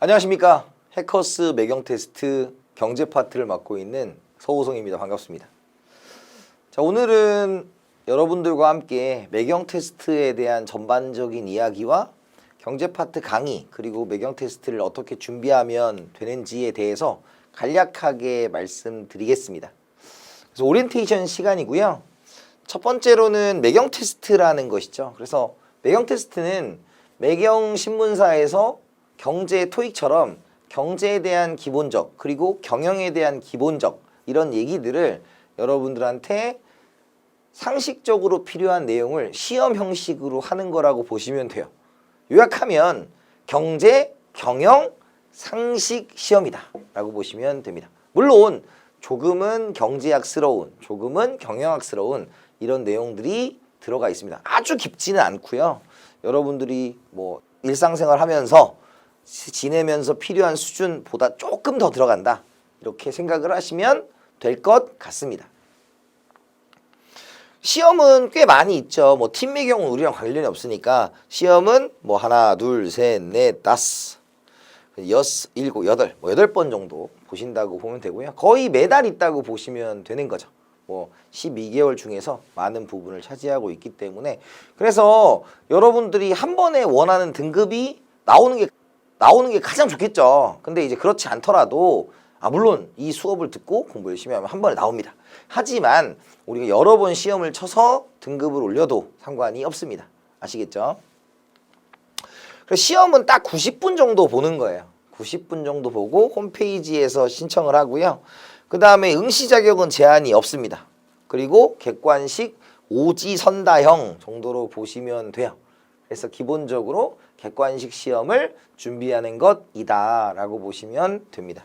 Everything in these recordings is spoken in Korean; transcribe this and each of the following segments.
안녕하십니까. 해커스 매경 테스트 경제 파트를 맡고 있는 서호성입니다. 반갑습니다. 자, 오늘은 여러분들과 함께 매경 테스트에 대한 전반적인 이야기와 경제 파트 강의, 그리고 매경 테스트를 어떻게 준비하면 되는지에 대해서 간략하게 말씀드리겠습니다. 그래서 오리엔테이션 시간이고요. 첫 번째로는 매경 테스트라는 것이죠. 그래서 매경 테스트는 매경 신문사에서 경제 토익처럼 경제에 대한 기본적, 그리고 경영에 대한 기본적, 이런 얘기들을 여러분들한테 상식적으로 필요한 내용을 시험 형식으로 하는 거라고 보시면 돼요. 요약하면 경제, 경영, 상식 시험이다 라고 보시면 됩니다. 물론 조금은 경제학스러운, 조금은 경영학스러운 이런 내용들이 들어가 있습니다. 아주 깊지는 않고요. 여러분들이 뭐 일상생활 하면서 지내면서 필요한 수준보다 조금 더 들어간다, 이렇게 생각을 하시면 될 것 같습니다. 시험은 꽤 많이 있죠. 뭐 팀 매경은 우리랑 관련이 없으니까 시험은 뭐 하나, 둘, 셋, 넷, 다섯, 여섯, 일곱, 여덟, 뭐 8번 정도 보신다고 보면 되고요. 거의 매달 있다고 보시면 되는 거죠. 뭐 12개월 중에서 많은 부분을 차지하고 있기 때문에, 그래서 여러분들이 한 번에 원하는 등급이 나오는 게 가장 좋겠죠. 근데 이제 그렇지 않더라도 물론 이 수업을 듣고 공부 열심히 하면 한 번에 나옵니다. 하지만 우리가 여러 번 시험을 쳐서 등급을 올려도 상관이 없습니다. 아시겠죠? 그래서 시험은 딱 90분 정도 보는 거예요. 90분 정도 보고 홈페이지에서 신청을 하고요. 그 다음에 응시 자격은 제한이 없습니다. 그리고 객관식 오지선다형 정도로 보시면 돼요. 그래서 기본적으로 객관식 시험을 준비하는 것이다 라고 보시면 됩니다.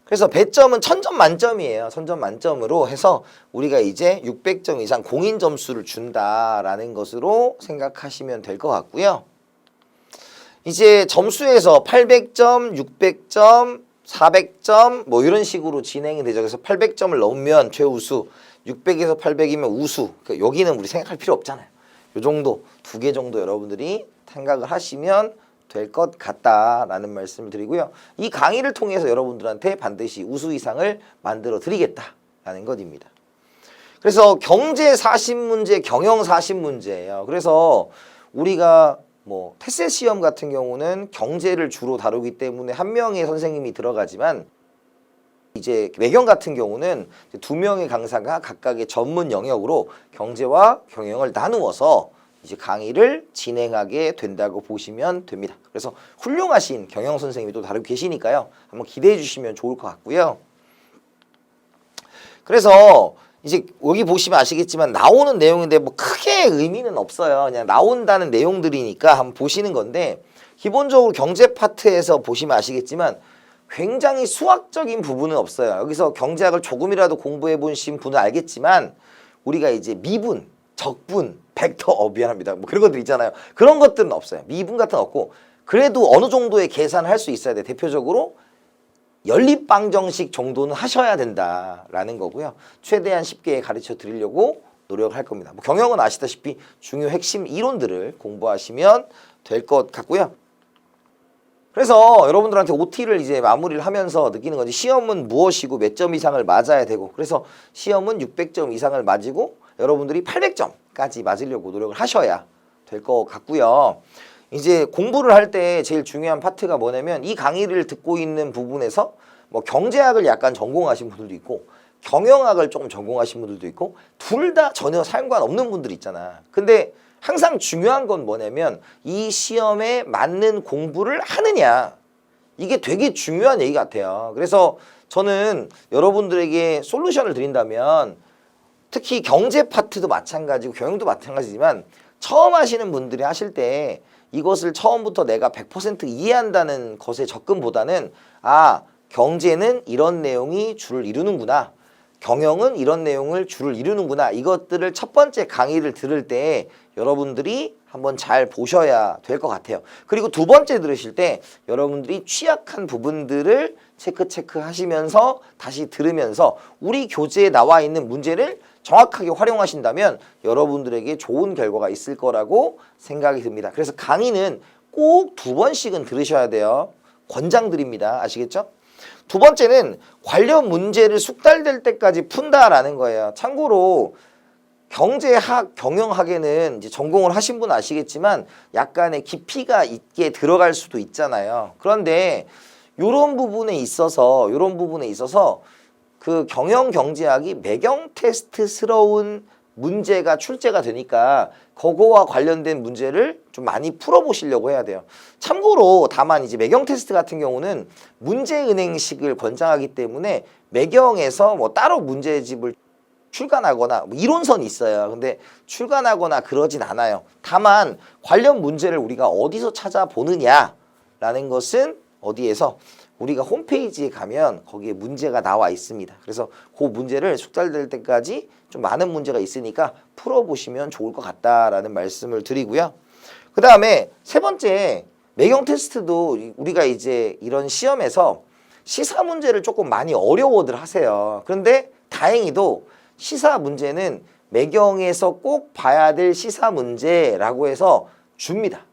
그래서 배점은 1000점 만점이에요. 1000점 만점으로 해서 우리가 이제 600점 이상 공인 점수를 준다라는 것으로 생각하시면 될 것 같고요. 이제 점수에서 800점, 600점, 400점 뭐 이런 식으로 진행이 되죠. 그래서 800점을 넘으면 최우수, 600에서 800이면 우수. 그러니까 여기는 우리 생각할 필요 없잖아요. 요 정도, 2개 정도 여러분들이 생각을 하시면 될 것 같다라는 말씀을 드리고요. 이 강의를 통해서 여러분들한테 반드시 우수 이상을 만들어 드리겠다라는 것입니다. 그래서 경제 40문제, 경영 40문제예요. 그래서 우리가 뭐 테세 시험 같은 경우는 경제를 주로 다루기 때문에 한 명의 선생님이 들어가지만, 이제 매경 같은 경우는 2명의 강사가 각각의 전문 영역으로 경제와 경영을 나누어서 이제 강의를 진행하게 된다고 보시면 됩니다. 그래서 훌륭하신 경영 선생님이 또 다루고 계시니까요. 한번 기대해 주시면 좋을 것 같고요. 그래서 이제 여기 보시면 아시겠지만 나오는 내용인데 뭐 크게 의미는 없어요. 그냥 나온다는 내용들이니까 한번 보시는 건데, 기본적으로 경제 파트에서 보시면 아시겠지만 굉장히 수학적인 부분은 없어요. 여기서 경제학을 조금이라도 공부해 보신 분은 알겠지만 우리가 이제 미분, 적분, 벡터, 미안합니다. 뭐 그런 것들 있잖아요. 그런 것들은 없어요. 미분 같은 건 없고, 그래도 어느 정도의 계산을 할 수 있어야 돼. 대표적으로 연립방정식 정도는 하셔야 된다라는 거고요. 최대한 쉽게 가르쳐 드리려고 노력을 할 겁니다. 뭐 경영은 아시다시피 중요 핵심 이론들을 공부하시면 될 것 같고요. 그래서 여러분들한테 OT를 이제 마무리를 하면서 느끼는 건지, 시험은 무엇이고 몇 점 이상을 맞아야 되고, 그래서 시험은 600점 이상을 맞이고 여러분들이 800점까지 맞으려고 노력을 하셔야 될 것 같고요. 이제 공부를 할 때 제일 중요한 파트가 뭐냐면, 이 강의를 듣고 있는 부분에서 뭐 경제학을 약간 전공하신 분들도 있고 경영학을 조금 전공하신 분들도 있고 둘 다 전혀 상관없는 분들 있잖아. 근데 항상 중요한 건 뭐냐면 이 시험에 맞는 공부를 하느냐. 이게 되게 중요한 얘기 같아요. 그래서 저는 여러분들에게 솔루션을 드린다면, 특히 경제 파트도 마찬가지고 경영도 마찬가지지만 처음 하시는 분들이 하실 때 이것을 처음부터 내가 100% 이해한다는 것의 접근보다는, 경제는 이런 내용이 주를 이루는구나, 경영은 이런 내용을 주를 이루는구나, 이것들을 첫 번째 강의를 들을 때 여러분들이 한번 잘 보셔야 될 것 같아요. 그리고 두 번째 들으실 때 여러분들이 취약한 부분들을 체크 하시면서 다시 들으면서 우리 교재에 나와 있는 문제를 정확하게 활용하신다면 여러분들에게 좋은 결과가 있을 거라고 생각이 듭니다. 그래서 강의는 꼭 2번씩은 들으셔야 돼요. 권장드립니다. 아시겠죠? 두 번째는 관련 문제를 숙달될 때까지 푼다라는 거예요. 참고로 경제학, 경영학에는 이제 전공을 하신 분은 아시겠지만 약간의 깊이가 있게 들어갈 수도 있잖아요. 그런데 이런 부분에 있어서 그 경영 경제학이 매경 테스트스러운 문제가 출제가 되니까 그거와 관련된 문제를 좀 많이 풀어보시려고 해야 돼요. 참고로 다만 이제 매경 테스트 같은 경우는 문제은행식을 권장하기 때문에 매경에서 뭐 따로 문제집을 출간하거나 뭐 이론선이 있어요. 근데 출간하거나 그러진 않아요. 다만 관련 문제를 우리가 어디서 찾아보느냐라는 것은 어디에서 우리가 홈페이지에 가면 거기에 문제가 나와 있습니다. 그래서 그 문제를 숙달될 때까지 좀 많은 문제가 있으니까 풀어보시면 좋을 것 같다라는 말씀을 드리고요. 그 다음에 세 번째, 매경 테스트도 우리가 이제 이런 시험에서 시사 문제를 조금 많이 어려워들 하세요. 그런데 다행히도 시사 문제는 매경에서 꼭 봐야 될 시사 문제라고 해서 줍니다.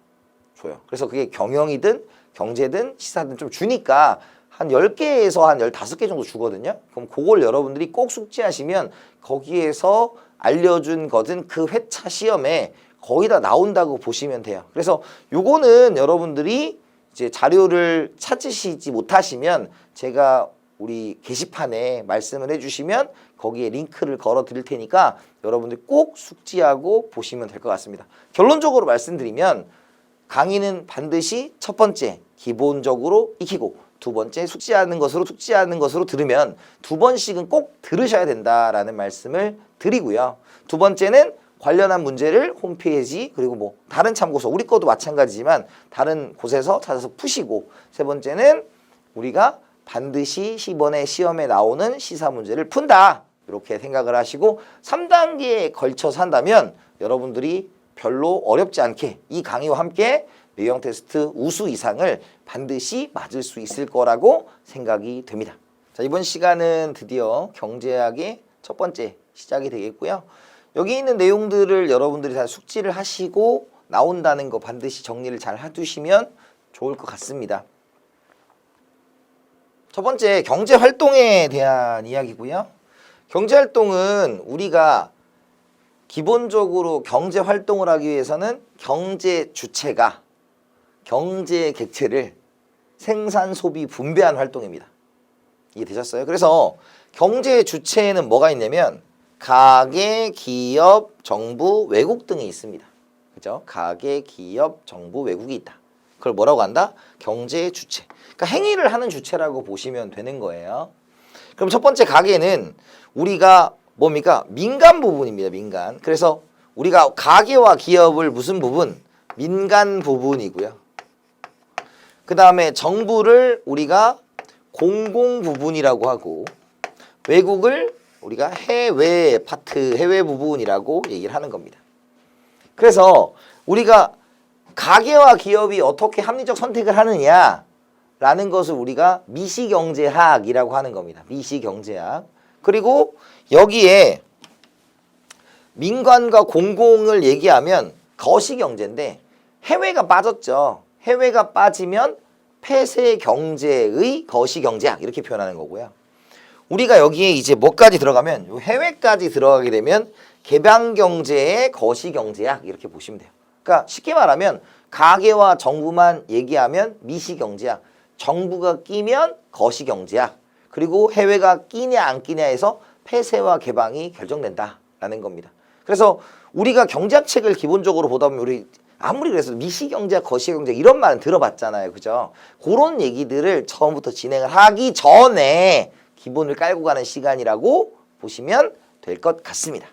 줘요. 그래서 그게 경영이든 경제든 시사든 좀 주니까 한 10개에서 한 15개 정도 주거든요. 그럼 그걸 여러분들이 꼭 숙지하시면 거기에서 알려준 것은 그 회차 시험에 거의 다 나온다고 보시면 돼요. 그래서 요거는 여러분들이 이제 자료를 찾으시지 못하시면 제가 우리 게시판에 말씀을 해주시면 거기에 링크를 걸어 드릴 테니까 여러분들 꼭 숙지하고 보시면 될 것 같습니다. 결론적으로 말씀드리면 강의는 반드시 첫 번째 기본적으로 익히고 두 번째 숙지하는 것으로 들으면 2번씩은 꼭 들으셔야 된다라는 말씀을 드리고요. 두 번째는 관련한 문제를 홈페이지 그리고 뭐 다른 참고서 우리 것도 마찬가지지만 다른 곳에서 찾아서 푸시고 세 번째는 우리가 반드시 이번에 시험에 나오는 시사 문제를 푼다 이렇게 생각을 하시고 3단계에 걸쳐서 한다면 여러분들이 별로 어렵지 않게 이 강의와 함께 매경 테스트 우수 이상을 반드시 맞을 수 있을 거라고 생각이 됩니다. 자, 이번 시간은 드디어 경제학의 첫 번째 시작이 되겠고요. 여기 있는 내용들을 여러분들이 다 숙지를 하시고 나온다는 거 반드시 정리를 잘 해두시면 좋을 것 같습니다. 첫 번째 경제활동에 대한 이야기고요. 경제활동은 우리가 기본적으로 경제활동을 하기 위해서는 경제 주체가 경제 객체를 생산, 소비, 분배한 활동입니다. 이해되셨어요? 그래서 경제 주체에는 뭐가 있냐면 가계, 기업, 정부, 외국 등이 있습니다. 그죠? 가계, 기업, 정부, 외국이 있다. 그걸 뭐라고 한다? 경제 주체. 그러니까 행위를 하는 주체라고 보시면 되는 거예요. 그럼 첫 번째 가계는 우리가 뭡니까? 민간 부분입니다. 민간. 그래서 우리가 가계와 기업을 무슨 부분? 민간 부분이고요. 그 다음에 정부를 우리가 공공 부분이라고 하고 외국을 우리가 해외 파트, 해외 부분이라고 얘기를 하는 겁니다. 그래서 우리가 가계와 기업이 어떻게 합리적 선택을 하느냐라는 것을 우리가 미시경제학이라고 하는 겁니다. 미시경제학. 그리고 여기에 민간과 공공을 얘기하면 거시경제인데 해외가 빠졌죠. 해외가 빠지면 폐쇄경제의 거시경제학 이렇게 표현하는 거고요. 우리가 여기에 이제 뭐까지 들어가면 해외까지 들어가게 되면 개방경제의 거시경제학 이렇게 보시면 돼요. 그러니까 쉽게 말하면 가계와 정부만 얘기하면 미시경제학, 정부가 끼면 거시경제학, 그리고 해외가 끼냐 안 끼냐에서 폐쇄와 개방이 결정된다라는 겁니다. 그래서 우리가 경제학책을 기본적으로 보다 보면 우리 아무리 그래서 미시경제학, 거시경제학 이런 말은 들어봤잖아요. 그죠? 그런 얘기들을 처음부터 진행을 하기 전에 기본을 깔고 가는 시간이라고 보시면 될 것 같습니다.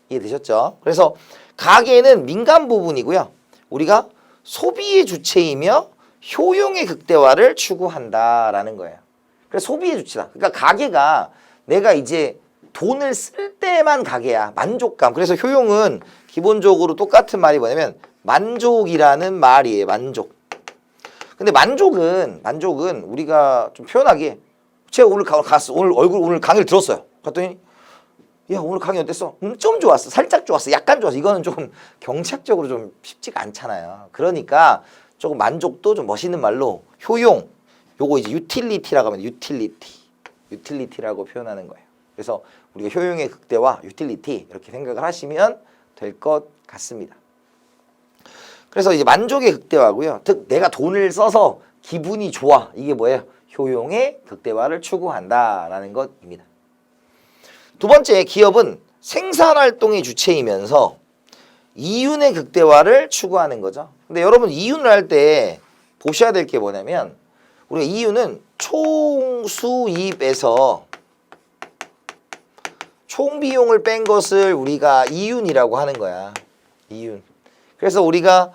이해되셨죠? 그래서 가계는 민간 부분이고요. 우리가 소비의 주체이며 효용의 극대화를 추구한다라는 거예요. 그래서 소비의 주체다. 그러니까 가계가 내가 이제 돈을 쓸 때만 가계야. 만족감. 그래서 효용은 기본적으로 똑같은 말이 뭐냐면 만족이라는 말이에요. 만족. 근데 만족은 우리가 좀 표현하기에 제가 오늘 갔어. 오늘 강의를 들었어요. 갔더니 야 오늘 강의 어땠어? 좀 좋았어. 살짝 좋았어. 약간 좋았어. 이거는 좀 경제학적으로 좀 쉽지가 않잖아요. 그러니까 조금 만족도 좀 멋있는 말로 효용, 요거 이제 유틸리티라고 하면 유틸리티라고 표현하는 거예요. 그래서 우리가 효용의 극대화, 유틸리티 이렇게 생각을 하시면 될 것 같습니다. 그래서 이제 만족의 극대화고요. 즉 내가 돈을 써서 기분이 좋아. 이게 뭐예요? 효용의 극대화를 추구한다라는 것입니다. 두 번째, 기업은 생산활동의 주체이면서 이윤의 극대화를 추구하는 거죠. 근데 여러분 이윤을 할 때 보셔야 될 게 뭐냐면 우리가 이윤은 총수입에서 총비용을 뺀 것을 우리가 이윤이라고 하는 거야. 이윤. 그래서 우리가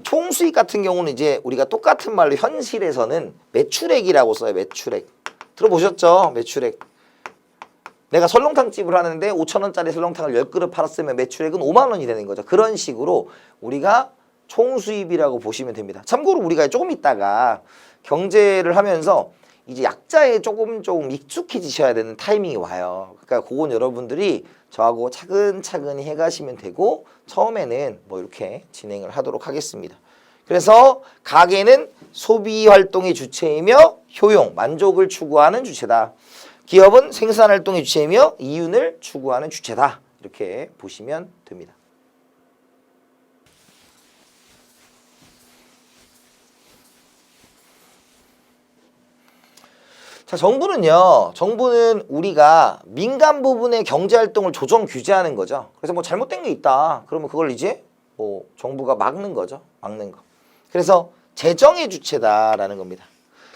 총수입 같은 경우는 이제 우리가 똑같은 말로 현실에서는 매출액이라고 써요. 매출액. 들어보셨죠? 매출액. 내가 설렁탕집을 하는데 5,000원짜리 설렁탕을 10그릇 팔았으면 매출액은 5만 원이 되는 거죠. 그런 식으로 우리가 총수입이라고 보시면 됩니다. 참고로 우리가 조금 있다가 경제를 하면서 이제 약자에 조금 익숙해지셔야 되는 타이밍이 와요. 그러니까 그건 여러분들이 저하고 차근차근히 해가시면 되고 처음에는 뭐 이렇게 진행을 하도록 하겠습니다. 그래서 가게는 소비 활동의 주체이며 효용, 만족을 추구하는 주체다. 기업은 생산활동의 주체이며 이윤을 추구하는 주체다. 이렇게 보시면 됩니다. 자, 정부는 우리가 민간 부분의 경제활동을 조정 규제하는 거죠. 그래서 뭐 잘못된 게 있다. 그러면 그걸 이제 뭐 정부가 막는 거죠. 막는 거. 그래서 재정의 주체다라는 겁니다.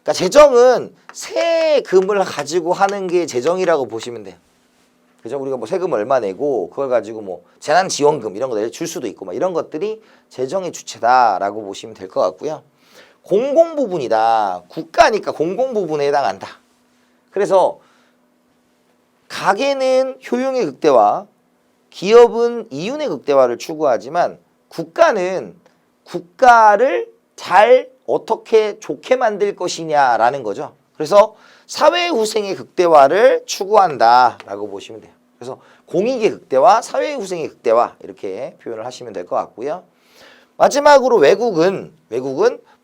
그러니까 재정은 세금을 가지고 하는 게 재정이라고 보시면 돼요. 그죠? 우리가 뭐 세금 얼마 내고 그걸 가지고 뭐 재난지원금 이런 거 줄 수도 있고 막 이런 것들이 재정의 주체다라고 보시면 될 것 같고요. 공공부분이다. 국가니까 공공부분에 해당한다. 그래서 가게는 효용의 극대화, 기업은 이윤의 극대화를 추구하지만 국가는 국가를 잘 어떻게 좋게 만들 것이냐라는 거죠. 그래서 사회후생의 극대화를 추구한다라고 보시면 돼요. 그래서 공익의 극대화, 사회후생의 극대화 이렇게 표현을 하시면 될 것 같고요. 마지막으로 외국은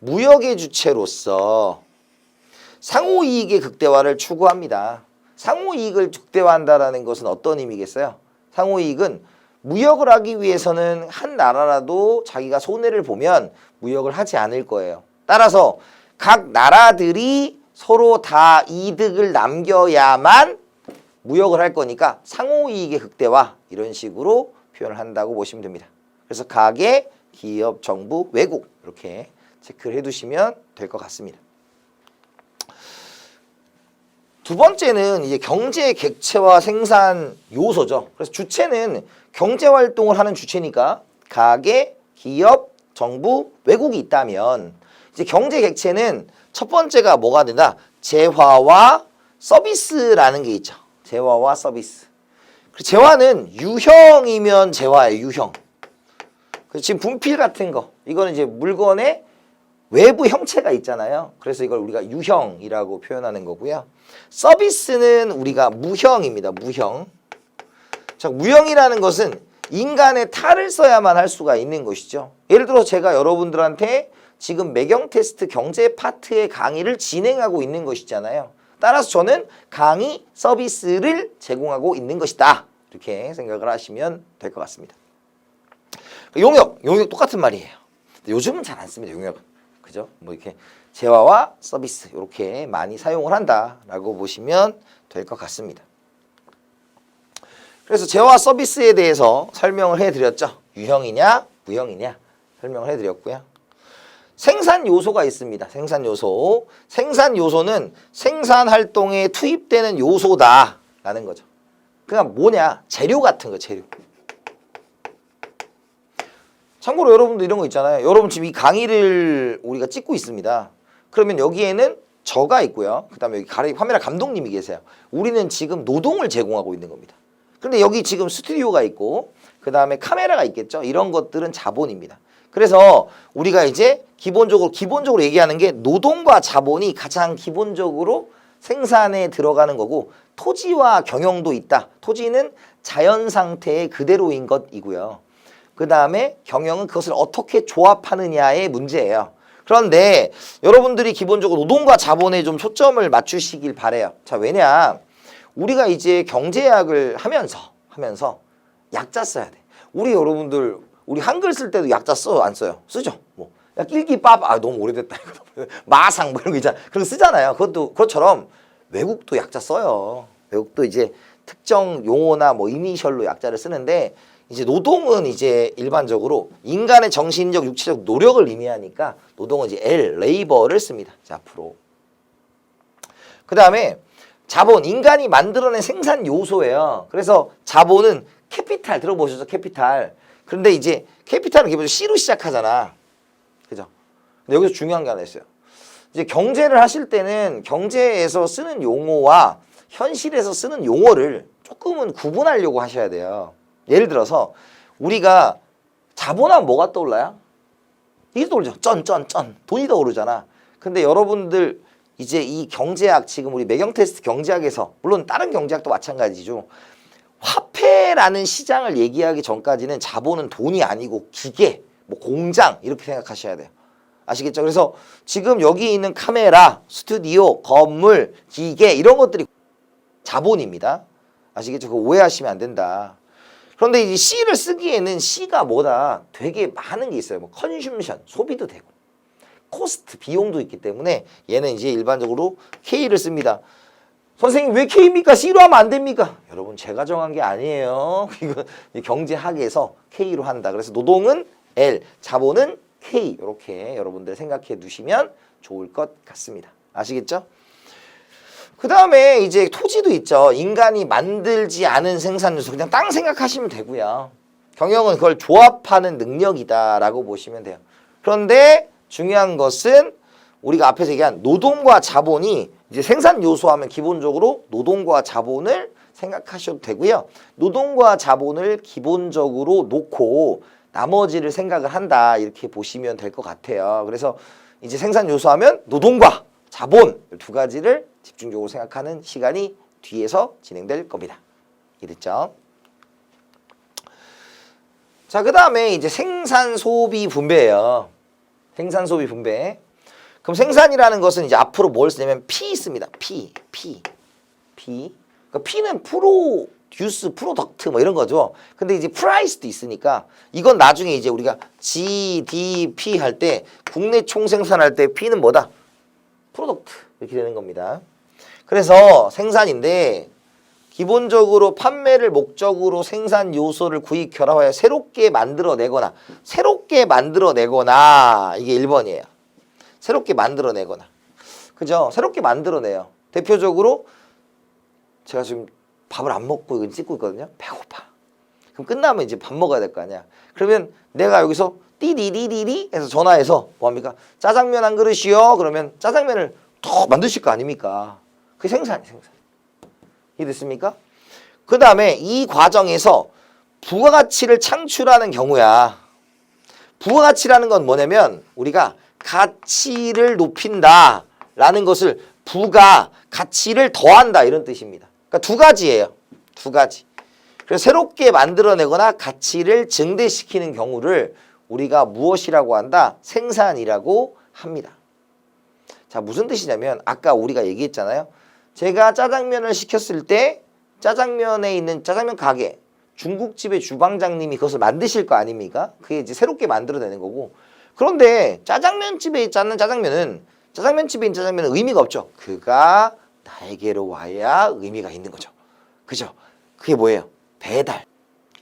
무역의 주체로서 상호이익의 극대화를 추구합니다. 상호이익을 극대화한다는 것은 어떤 의미겠어요? 상호이익은 무역을 하기 위해서는 한 나라라도 자기가 손해를 보면 무역을 하지 않을 거예요. 따라서 각 나라들이 서로 다 이득을 남겨야만 무역을 할 거니까 상호이익의 극대화 이런 식으로 표현을 한다고 보시면 됩니다. 그래서 가계, 기업, 정부, 외국 이렇게 체크를 해두시면 될 것 같습니다. 두 번째는 이제 경제 객체와 생산 요소죠. 그래서 주체는 경제 활동을 하는 주체니까 가계, 기업, 정부, 외국이 있다면 이제 경제 객체는 첫 번째가 뭐가 된다? 재화와 서비스라는 게 있죠. 재화와 서비스. 재화는 유형이면 재화예요. 유형. 지금 분필 같은 거 이거는 이제 물건의 외부 형체가 있잖아요. 그래서 이걸 우리가 유형이라고 표현하는 거고요. 서비스는 우리가 무형입니다. 무형. 자, 무형이라는 것은 인간의 탈을 써야만 할 수가 있는 것이죠. 예를 들어 제가 여러분들한테 지금 매경 테스트 경제 파트의 강의를 진행하고 있는 것이잖아요. 따라서 저는 강의 서비스를 제공하고 있는 것이다. 이렇게 생각을 하시면 될 것 같습니다. 용역 똑같은 말이에요. 요즘은 잘 안 씁니다. 용역은. 그죠? 뭐 이렇게 재화와 서비스 이렇게 많이 사용을 한다라고 보시면 될 것 같습니다. 그래서 재화 서비스에 대해서 설명을 해드렸죠. 유형이냐 무형이냐 설명을 해드렸고요. 생산 요소가 있습니다. 생산 요소. 생산 요소는 생산 활동에 투입되는 요소다라는 거죠. 그냥 뭐냐? 재료 같은 거, 재료. 참고로 여러분도 이런 거 있잖아요. 여러분 지금 이 강의를 우리가 찍고 있습니다. 그러면 여기에는 저가 있고요. 그 다음에 여기 카메라 감독님이 계세요. 우리는 지금 노동을 제공하고 있는 겁니다. 근데 여기 지금 스튜디오가 있고 그 다음에 카메라가 있겠죠. 이런 것들은 자본입니다. 그래서 우리가 이제 기본적으로 얘기하는 게 노동과 자본이 가장 기본적으로 생산에 들어가는 거고 토지와 경영도 있다. 토지는 자연 상태의 그대로인 것이고요. 그 다음에 경영은 그것을 어떻게 조합하느냐의 문제예요. 그럼 그런데 여러분들이 기본적으로 노동과 자본에 좀 초점을 맞추시길 바래요. 자, 왜냐? 우리가 이제 경제학을 하면서 약자 써야 돼. 우리 여러분들 우리 한글 쓸 때도 약자 안 써요? 쓰죠. 뭐 야, 낄끼밥 너무 오래됐다 이거 마상 뭐 이런 거 있잖아. 그런 거 쓰잖아요. 그것도 그것처럼 외국도 약자 써요. 외국도 이제 특정 용어나 뭐 이니셜로 약자를 쓰는데 이제 노동은 이제 일반적으로 인간의 정신적 육체적 노력을 의미하니까 노동은 이제 L 레이버를 씁니다. 자, 앞으로 그 다음에 자본, 인간이 만들어낸 생산 요소예요. 그래서 자본은 캐피탈 들어보셨죠? 캐피탈. 그런데 이제 캐피탈은 기본적으로 C로 시작하잖아. 그죠? 근데 여기서 중요한 게 하나 있어요. 이제 경제를 하실 때는 경제에서 쓰는 용어와 현실에서 쓰는 용어를 조금은 구분하려고 하셔야 돼요. 예를 들어서 우리가 자본하면 뭐가 떠올라요? 이게 떠오르죠. 쩐. 돈이 떠오르잖아. 근데 여러분들 이제 이 경제학 지금 우리 매경 테스트 경제학에서 물론 다른 경제학도 마찬가지죠. 화폐라는 시장을 얘기하기 전까지는 자본은 돈이 아니고 기계, 뭐 공장 이렇게 생각하셔야 돼요. 아시겠죠? 그래서 지금 여기 있는 카메라, 스튜디오, 건물, 기계 이런 것들이 자본입니다. 아시겠죠? 그거 오해하시면 안 된다. 그런데 이 C를 쓰기에는 C가 뭐다? 되게 많은 게 있어요. 뭐 컨슘션, 소비도 되고 코스트, 비용도 있기 때문에 얘는 이제 일반적으로 K를 씁니다. 선생님 왜 K입니까? C로 하면 안 됩니까? 여러분 제가 정한 게 아니에요. 이거 경제학에서 K로 한다. 그래서 노동은 L, 자본은 K 이렇게 여러분들 생각해 두시면 좋을 것 같습니다. 아시겠죠? 그 다음에 이제 토지도 있죠. 인간이 만들지 않은 생산 요소 그냥 땅 생각하시면 되고요. 경영은 그걸 조합하는 능력이다라고 보시면 돼요. 그런데 중요한 것은 우리가 앞에서 얘기한 노동과 자본이 이제 생산 요소하면 기본적으로 노동과 자본을 생각하셔도 되고요. 노동과 자본을 기본적으로 놓고 나머지를 생각을 한다 이렇게 보시면 될 것 같아요. 그래서 이제 생산 요소하면 노동과 자본 두 가지를 집중적으로 생각하는 시간이 뒤에서 진행될 겁니다. 이해됐죠? 자, 그 다음에 이제 생산, 소비, 분배예요. 생산, 소비, 분배. 그럼 생산이라는 것은 이제 앞으로 뭘 쓰냐면 P 씁니다. P. 그러니까 P는 프로듀스, 프로덕트 뭐 이런 거죠. 근데 이제 프라이스도 있으니까 이건 나중에 이제 우리가 GDP 할 때 국내 총생산할 때 P는 뭐다? 프로덕트 이렇게 되는 겁니다. 그래서 생산인데 기본적으로 판매를 목적으로 생산 요소를 구입 결합하여 새롭게 만들어내거나 이게 1번이에요. 새롭게 만들어내거나. 그죠? 새롭게 만들어내요. 대표적으로 제가 지금 밥을 안 먹고 이거 찍고 있거든요. 배고파. 그럼 끝나면 이제 밥 먹어야 될 거 아니야. 그러면 내가 여기서 띠디디디디 해서 전화해서 뭐합니까? 짜장면 한 그릇이요. 그러면 짜장면을 더 만드실 거 아닙니까? 그게 생산. 이해됐습니까? 그 다음에 이 과정에서 부가가치를 창출하는 경우야. 부가가치라는 건 뭐냐면 우리가 가치를 높인다라는 것을 가치를 더한다 이런 뜻입니다. 그러니까 두 가지예요. 두 가지. 그래서 새롭게 만들어내거나 가치를 증대시키는 경우를 우리가 무엇이라고 한다? 생산이라고 합니다. 자, 무슨 뜻이냐면 아까 우리가 얘기했잖아요. 제가 짜장면을 시켰을 때 짜장면에 있는 짜장면 가게 중국집의 주방장님이 그것을 만드실 거 아닙니까? 그게 이제 새롭게 만들어내는 거고. 그런데 짜장면집에 있는 짜장면은 의미가 없죠. 그가 나에게로 와야 의미가 있는 거죠. 그죠? 그게 뭐예요? 배달.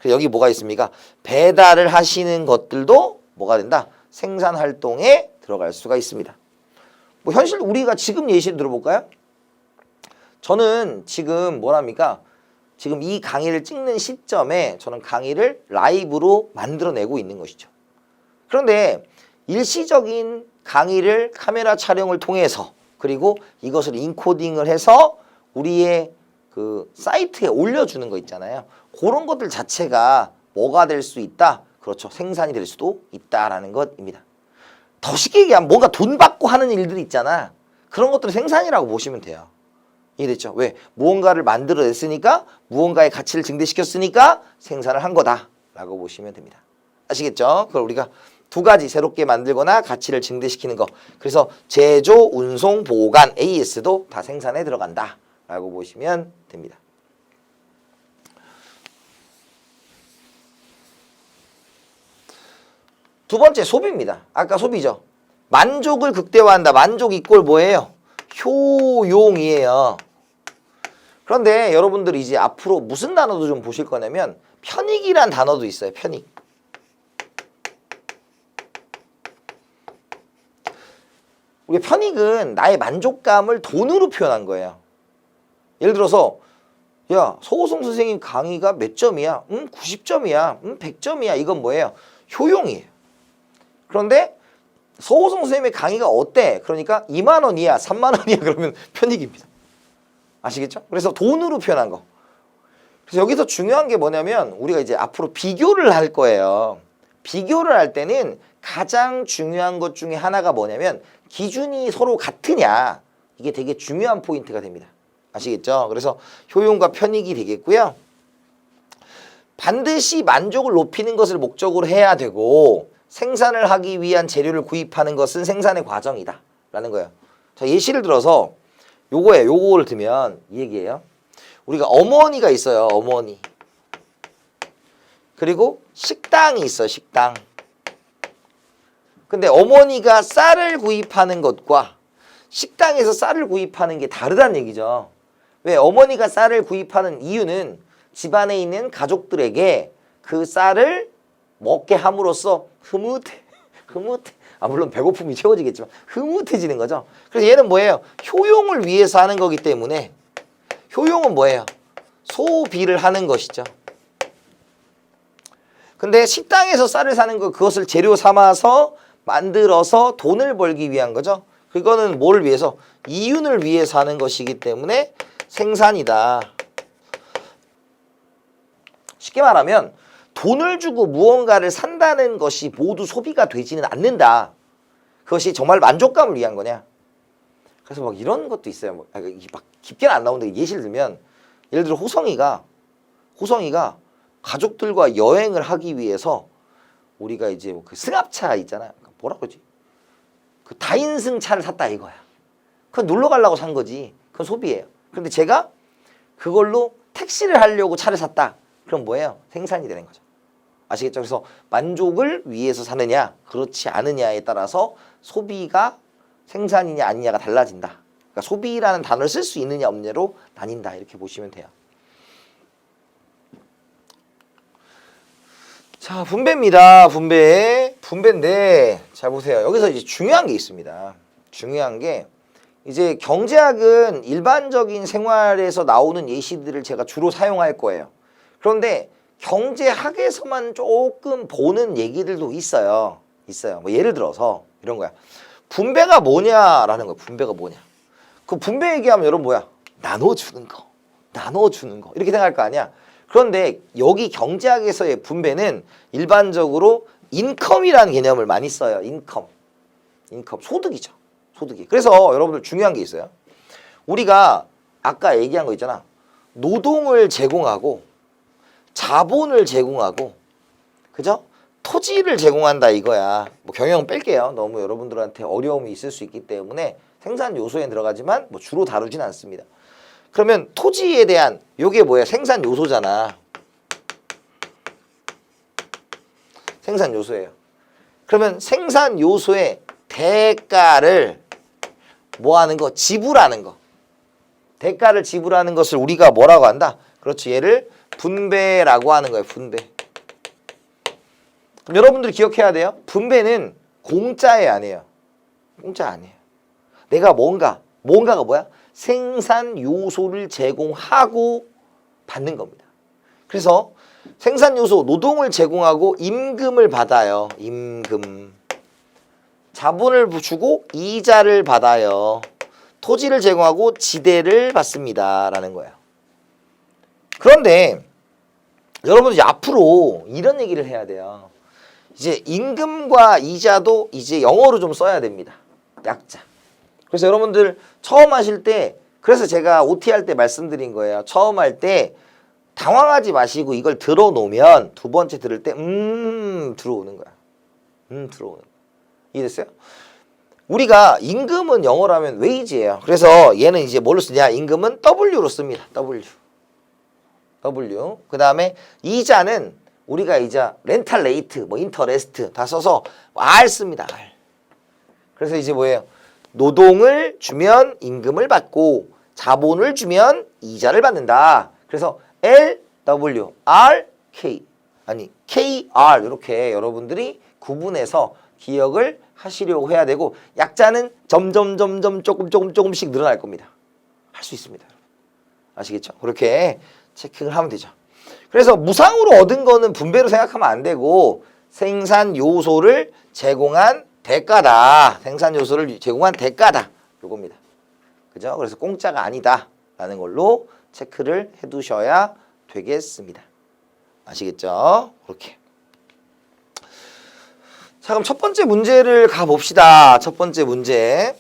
여기 뭐가 있습니까? 배달을 하시는 것들도 뭐가 된다? 생산 활동에 들어갈 수가 있습니다. 뭐 현실 우리가 지금 예시를 들어볼까요? 저는 지금 지금 이 강의를 찍는 시점에 저는 강의를 라이브로 만들어내고 있는 것이죠. 그런데 일시적인 강의를 카메라 촬영을 통해서 그리고 이것을 인코딩을 해서 우리의 그 사이트에 올려주는 거 있잖아요. 그런 것들 자체가 뭐가 될 수 있다? 그렇죠. 생산이 될 수도 있다라는 것입니다. 더 쉽게 얘기하면 뭔가 돈 받고 하는 일들이 있잖아. 그런 것들을 생산이라고 보시면 돼요. 이해됐죠? 왜? 무언가를 만들어냈으니까 무언가의 가치를 증대시켰으니까 생산을 한 거다라고 보시면 됩니다. 아시겠죠? 그걸 우리가 두 가지 새롭게 만들거나 가치를 증대시키는 거. 그래서 제조, 운송, 보관, AS도 다 생산에 들어간다 라고 보시면 됩니다. 두 번째 소비입니다. 아까 소비죠. 만족을 극대화한다. 만족 이꼴 뭐예요? 효용이에요. 그런데 여러분들이 이제 앞으로 무슨 단어도 좀 보실 거냐면 편익이란 단어도 있어요. 편익. 우리 편익은 나의 만족감을 돈으로 표현한 거예요. 예를 들어서 야, 서호성 선생님 강의가 몇 점이야? 90점이야. 100점이야. 이건 뭐예요? 효용이에요. 그런데 서호성 선생님의 강의가 어때? 그러니까 2만 원이야, 3만 원이야 그러면 편익입니다. 아시겠죠? 그래서 돈으로 표현한 거. 그래서 여기서 중요한 게 뭐냐면 우리가 이제 앞으로 비교를 할 거예요. 비교를 할 때는 가장 중요한 것 중에 하나가 뭐냐면 기준이 서로 같으냐. 이게 되게 중요한 포인트가 됩니다. 아시겠죠? 그래서 효용과 편익이 되겠고요. 반드시 만족을 높이는 것을 목적으로 해야 되고 생산을 하기 위한 재료를 구입하는 것은 생산의 과정이다 라는 거예요. 자, 예시를 들어서 요거예요. 요거를 들면 이 얘기예요. 우리가 어머니가 있어요. 어머니. 그리고 식당이 있어요. 식당. 근데 어머니가 쌀을 구입하는 것과 식당에서 쌀을 구입하는 게 다르다는 얘기죠. 왜? 어머니가 쌀을 구입하는 이유는 집안에 있는 가족들에게 그 쌀을 먹게 함으로써 흐뭇해. 물론 배고픔이 채워지겠지만 흐뭇해지는 거죠. 그래서 얘는 뭐예요? 효용을 위해서 하는 거기 때문에 효용은 뭐예요? 소비를 하는 것이죠. 근데 식당에서 쌀을 사는 거 그것을 재료 삼아서 만들어서 돈을 벌기 위한 거죠. 그거는 뭐를 위해서? 이윤을 위해서 하는 것이기 때문에 생산이다. 쉽게 말하면 돈을 주고 무언가를 산다는 것이 모두 소비가 되지는 않는다. 그것이 정말 만족감을 위한 거냐. 그래서 막 이런 것도 있어요. 막 깊게는 안 나오는데 예시를 들면 예를 들어 호성이가 가족들과 여행을 하기 위해서 우리가 이제 그 승합차 있잖아요. 뭐라 그러지? 그 다인승 차를 샀다 이거야. 그건 놀러 가려고 산 거지. 그건 소비예요. 그런데 제가 그걸로 택시를 하려고 차를 샀다. 그럼 뭐예요? 생산이 되는 거죠. 아시겠죠? 그래서 만족을 위해서 사느냐 그렇지 않느냐에 따라서 소비가 생산이냐 아니냐가 달라진다. 그러니까 소비라는 단어를 쓸 수 있느냐 없느냐로 나뉜다. 이렇게 보시면 돼요. 자, 분배입니다. 분배인데 잘 보세요. 여기서 이제 중요한 게 있습니다. 중요한 게 이제 경제학은 일반적인 생활에서 나오는 예시들을 제가 주로 사용할 거예요. 그런데 경제학에서만 조금 보는 얘기들도 있어요. 뭐 예를 들어서 이런 거야. 분배가 뭐냐라는 거야. 분배가 뭐냐. 그 분배 얘기하면 여러분 뭐야? 나눠주는 거. 이렇게 생각할 거 아니야. 그런데 여기 경제학에서의 분배는 일반적으로 인컴이라는 개념을 많이 써요. 인컴. 소득이죠. 소득이. 그래서 여러분들 중요한 게 있어요. 우리가 아까 얘기한 거 있잖아. 노동을 제공하고 자본을 제공하고 그죠? 토지를 제공한다 이거야. 뭐 경영 뺄게요. 너무 여러분들한테 어려움이 있을 수 있기 때문에 생산 요소에 들어가지만 뭐 주로 다루진 않습니다. 그러면 토지에 대한 요게 뭐야? 생산 요소잖아. 생산 요소예요. 그러면 생산 요소의 대가를 뭐 하는 거? 지불하는 거. 대가를 지불하는 것을 우리가 뭐라고 한다? 그렇지. 얘를 분배라고 하는 거예요. 분배. 그럼 여러분들이 기억해야 돼요. 분배는 공짜에 아니에요. 공짜 아니에요. 내가 뭔가가 뭐야? 생산 요소를 제공하고 받는 겁니다. 그래서 생산 요소, 노동을 제공하고 임금을 받아요. 임금. 자본을 주고 이자를 받아요. 토지를 제공하고 지대를 받습니다. 라는 거예요. 그런데 여러분 이제 앞으로 이런 얘기를 해야 돼요. 이제 임금과 이자도 이제 영어로 좀 써야 됩니다. 약자. 그래서 여러분들 처음 하실 때 그래서 제가 OT 할 때 말씀드린 거예요. 처음 할 때 당황하지 마시고 이걸 들어놓으면 두 번째 들을 때 들어오는 거야. 들어오는. 이해됐어요? 우리가 임금은 영어로 하면 웨이지예요. 그래서 얘는 이제 뭘로 쓰냐? 임금은 W로 씁니다. W. 그 다음에 이자는 우리가 이자 렌탈 레이트, 뭐 인터레스트 다 써서 R 씁니다. R. 그래서 이제 뭐예요? 노동을 주면 임금을 받고 자본을 주면 이자를 받는다. 그래서 L, W, R, K 아니 KR 이렇게 여러분들이 구분해서 기억을 하시려고 해야 되고 약자는 점점 조금씩 늘어날 겁니다. 할 수 있습니다. 아시겠죠? 그렇게 체크를 하면 되죠. 그래서 무상으로 얻은 거는 분배로 생각하면 안 되고 생산 요소를 제공한 대가다. 생산 요소를 제공한 대가다. 요겁니다. 그죠? 그래서 공짜가 아니다라는 걸로 체크를 해 두셔야 되겠습니다. 아시겠죠? 그렇게. 자, 그럼 첫 번째 문제를 가봅시다. 첫 번째 문제.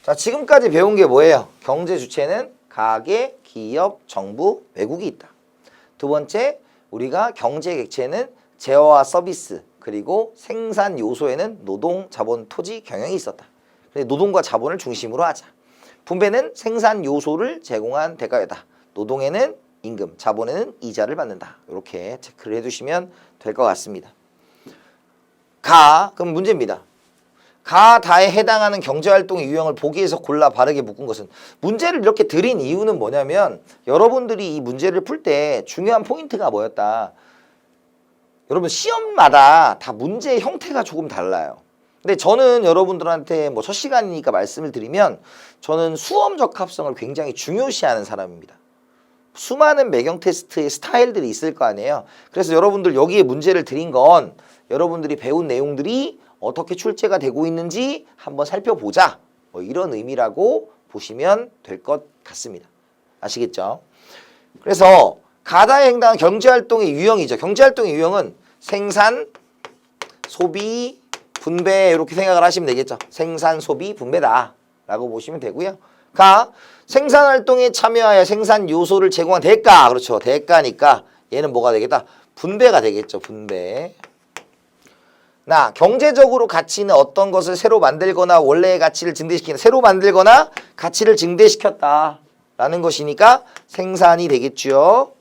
자, 지금까지 배운 게 뭐예요? 경제 주체는 가계, 기업, 정부, 외국이 있다. 두 번째, 우리가 경제 객체는 재화와 서비스, 그리고 생산 요소에는 노동, 자본, 토지, 경영이 있었다. 노동과 자본을 중심으로 하자. 분배는 생산 요소를 제공한 대가이다. 노동에는 임금, 자본에는 이자를 받는다. 이렇게 체크를 해두시면 될 것 같습니다. 그럼 문제입니다. 다에 해당하는 경제활동의 유형을 보기에서 골라 바르게 묶은 것은 문제를 이렇게 드린 이유는 뭐냐면 여러분들이 이 문제를 풀 때 중요한 포인트가 뭐였다. 여러분 시험마다 다 문제의 형태가 조금 달라요. 근데 저는 여러분들한테 뭐 첫 시간이니까 말씀을 드리면 저는 수험 적합성을 굉장히 중요시하는 사람입니다. 수많은 매경 테스트의 스타일들이 있을 거 아니에요. 그래서 여러분들 여기에 문제를 드린 건 여러분들이 배운 내용들이 어떻게 출제가 되고 있는지 한번 살펴보자. 뭐 이런 의미라고 보시면 될 것 같습니다. 아시겠죠? 그래서 가다에 해당하는 경제활동의 유형이죠. 경제활동의 유형은 생산, 소비, 분배 이렇게 생각을 하시면 되겠죠. 생산, 소비, 분배다 라고 보시면 되고요. 생산활동에 참여하여 생산 요소를 제공한 대가. 그렇죠. 대가니까 얘는 뭐가 되겠다? 분배가 되겠죠. 분배. 경제적으로 가치는 어떤 것을 새로 만들거나 원래의 가치를 증대시키는 새로 만들거나 가치를 증대시켰다 라는 것이니까 생산이 되겠죠.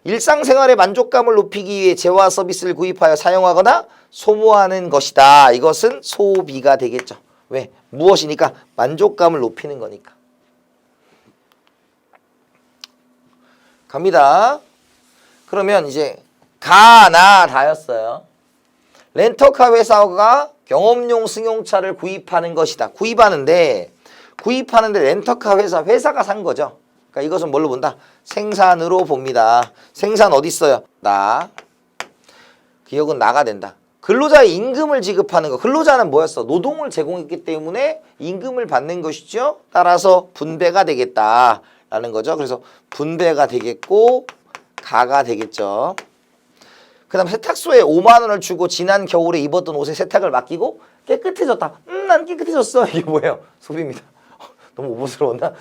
일상생활의 만족감을 높이기 위해 재화 서비스를 구입하여 사용하거나 소모하는 것이다. 이것은 소비가 되겠죠. 왜? 무엇이니까? 만족감을 높이는 거니까. 갑니다. 그러면 이제 다였어요. 렌터카 회사가 경험용 승용차를 구입하는 것이다. 구입하는데 렌터카 회사가 산 거죠. 그러니까 이것은 뭘로 본다? 생산으로 봅니다. 생산 어디 있어요? 기억은 나가 된다. 근로자의 임금을 지급하는 거. 근로자는 뭐였어? 노동을 제공했기 때문에 임금을 받는 것이죠. 따라서 분배가 되겠다라는 거죠. 그래서 분배가 되겠고 가가 되겠죠. 그 다음 세탁소에 5만 원을 주고 지난 겨울에 입었던 옷에 세탁을 맡기고 깨끗해졌다. 난 깨끗해졌어. 이게 뭐예요? 소비입니다. 너무 오버스러웠나?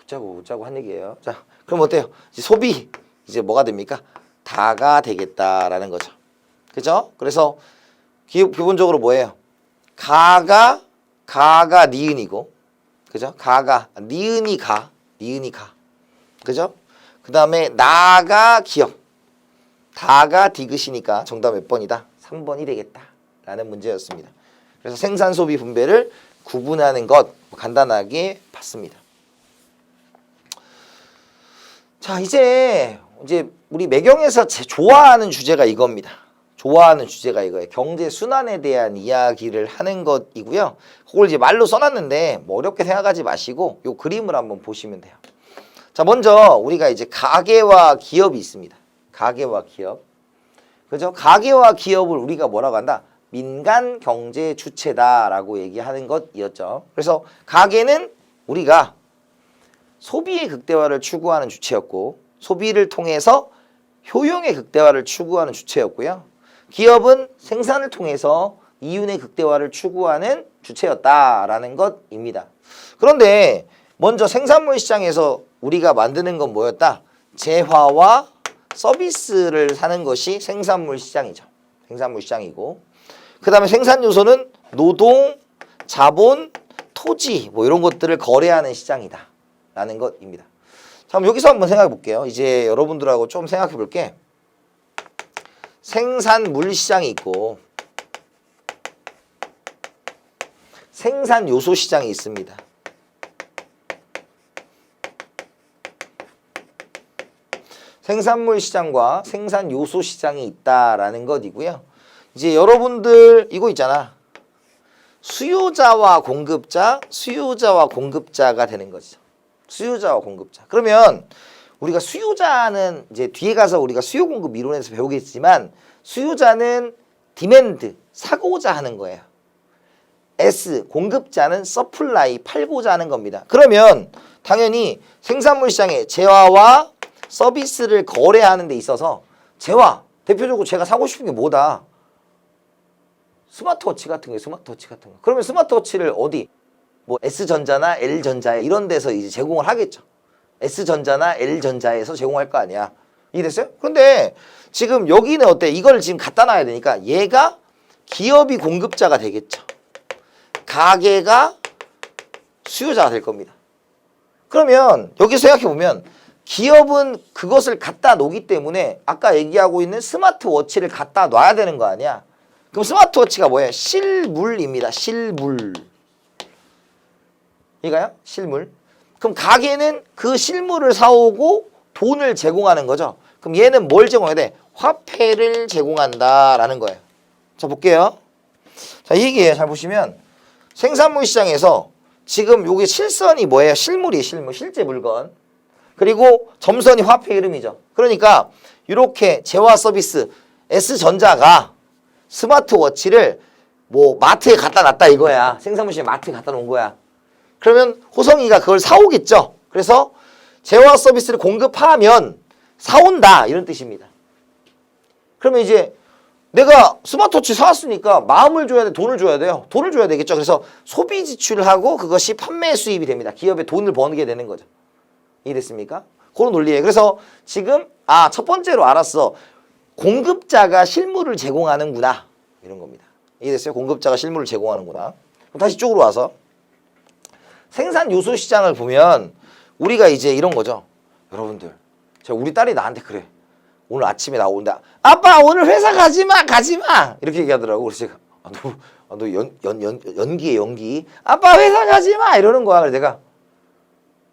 웃자고 한 얘기예요. 자, 그럼 어때요? 이제 소비 이제 뭐가 됩니까? 다가 되겠다라는 거죠. 그죠? 그래서 기본적으로 뭐예요? 가가 니은이고, 그죠? 니은이 가. 그죠? 그 다음에 나가 기억. 다가 디귿이니까 정답 몇 번이다? 3번이 되겠다라는 문제였습니다. 그래서 생산, 소비, 분배를 구분하는 것 간단하게 봤습니다. 자, 이제 우리 매경에서 좋아하는 주제가 이겁니다. 좋아하는 주제가 이거예요. 경제 순환에 대한 이야기를 하는 것이고요. 그걸 이제 말로 써놨는데 뭐 어렵게 생각하지 마시고 요 그림을 한번 보시면 돼요. 자, 먼저 우리가 이제 가계와 기업이 있습니다. 가계와 기업. 그죠? 가계와 기업을 우리가 뭐라고 한다? 민간 경제 주체다라고 얘기하는 것이었죠. 그래서 가계는 우리가 소비의 극대화를 추구하는 주체였고 소비를 통해서 효용의 극대화를 추구하는 주체였고요. 기업은 생산을 통해서 이윤의 극대화를 추구하는 주체였다라는 것입니다. 그런데 먼저 생산물 시장에서 우리가 만드는 건 뭐였다? 재화와 서비스를 사는 것이 생산물 시장이죠. 생산물 시장이고 그 다음에 생산 요소는 노동, 자본, 토지 뭐 이런 것들을 거래하는 시장이다 라는 것입니다. 자, 그럼 여기서 한번 생각해 볼게요. 이제 여러분들하고 좀 생각해 볼게. 생산물 시장이 있고 생산 요소 시장이 있습니다. 생산물 시장과 생산 요소 시장이 있다라는 것이고요. 이제 여러분들 이거 있잖아. 수요자와 공급자, 수요자와 공급자가 되는 거죠. 수요자와 공급자. 그러면 우리가 수요자는 이제 뒤에 가서 우리가 수요 공급 이론에서 배우겠지만 수요자는 디맨드, 사고자 하는 거예요. S, 공급자는 서플라이, 팔고자 하는 겁니다. 그러면 당연히 생산물 시장에 재화와 서비스를 거래하는 데 있어서 재화, 대표적으로 제가 사고 싶은 게 뭐다? 스마트워치 같은 거, 스마트워치 같은 거. 그러면 스마트워치를 어디? 뭐 S전자나 L전자에 이런 데서 이제 제공을 하겠죠. S전자나 L전자에서 제공할 거 아니야. 이해됐어요? 그런데 지금 여기는 어때? 이걸 지금 갖다 놔야 되니까 얘가 기업이 공급자가 되겠죠. 가게가 수요자가 될 겁니다. 그러면 여기서 생각해보면 기업은 그것을 갖다 놓기 때문에 아까 얘기하고 있는 스마트워치를 갖다 놔야 되는 거 아니야. 그럼 스마트워치가 뭐예요? 실물입니다. 실물. 이거요? 실물. 그럼 가게는 그 실물을 사오고 돈을 제공하는 거죠. 그럼 얘는 뭘 제공해야 돼? 화폐를 제공한다라는 거예요. 자, 볼게요. 자, 이 얘기예요. 잘 보시면 생산물 시장에서 지금 여기 실선이 뭐예요? 실물이에요. 실물. 실제 물건. 그리고 점선이 화폐 이름이죠. 그러니까 이렇게 재화 서비스 S전자가 스마트워치를 뭐 마트에 갖다 놨다 이거야. 생산물 시장에 마트에 갖다 놓은 거야. 그러면 호성이가 그걸 사오겠죠. 그래서 재화 서비스를 공급하면 사온다 이런 뜻입니다. 그러면 이제 내가 스마트워치 사왔으니까 마음을 줘야 돼, 돈을 줘야 돼요. 돈을 줘야 되겠죠. 그래서 소비 지출을 하고 그것이 판매 수입이 됩니다. 기업에 돈을 버게 되는 거죠. 이해됐습니까? 그런 논리예요. 그래서 지금 첫 번째로 알았어. 공급자가 실물을 제공하는구나. 이런 겁니다. 이해됐어요? 공급자가 실물을 제공하는구나. 그럼 다시 쪽으로 와서 생산 요소 시장을 보면 우리가 이제 이런 거죠. 여러분들, 우리 딸이 나한테 그래. 오늘 아침에 나오는데 아빠 오늘 회사 가지마 가지마 이렇게 얘기하더라고. 그래서 제가 너 연기에 연기. 아빠 회사 가지마 이러는 거야. 그래서 내가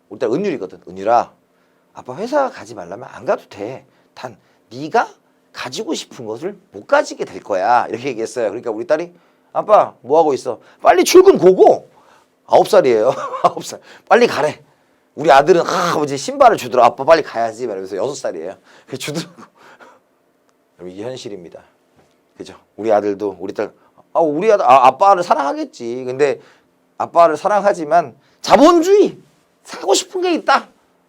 우리 딸 은율이거든. 은율아, 아빠 회사 가지 말라면 안 가도 돼. 단 네가 가지고 싶은 것을 못 가지게 될 거야. 이렇게 얘기했어요. 그러니까 우리 딸이 아빠 뭐 하고 있어? 빨리 출근 고고. 9살이에요. 9살. 빨리 가래. 우리 아들은 아버지 신발을 주더라. 아빠 빨리 가야지. 말하면서 6살이에요. 주더라고. 이게 현실입니다. 그죠? 우리 아들도 우리 딸 우리 아들 아빠를 사랑하겠지. 근데 아빠를 사랑하지만 자본주의 사고 싶은 게 있다.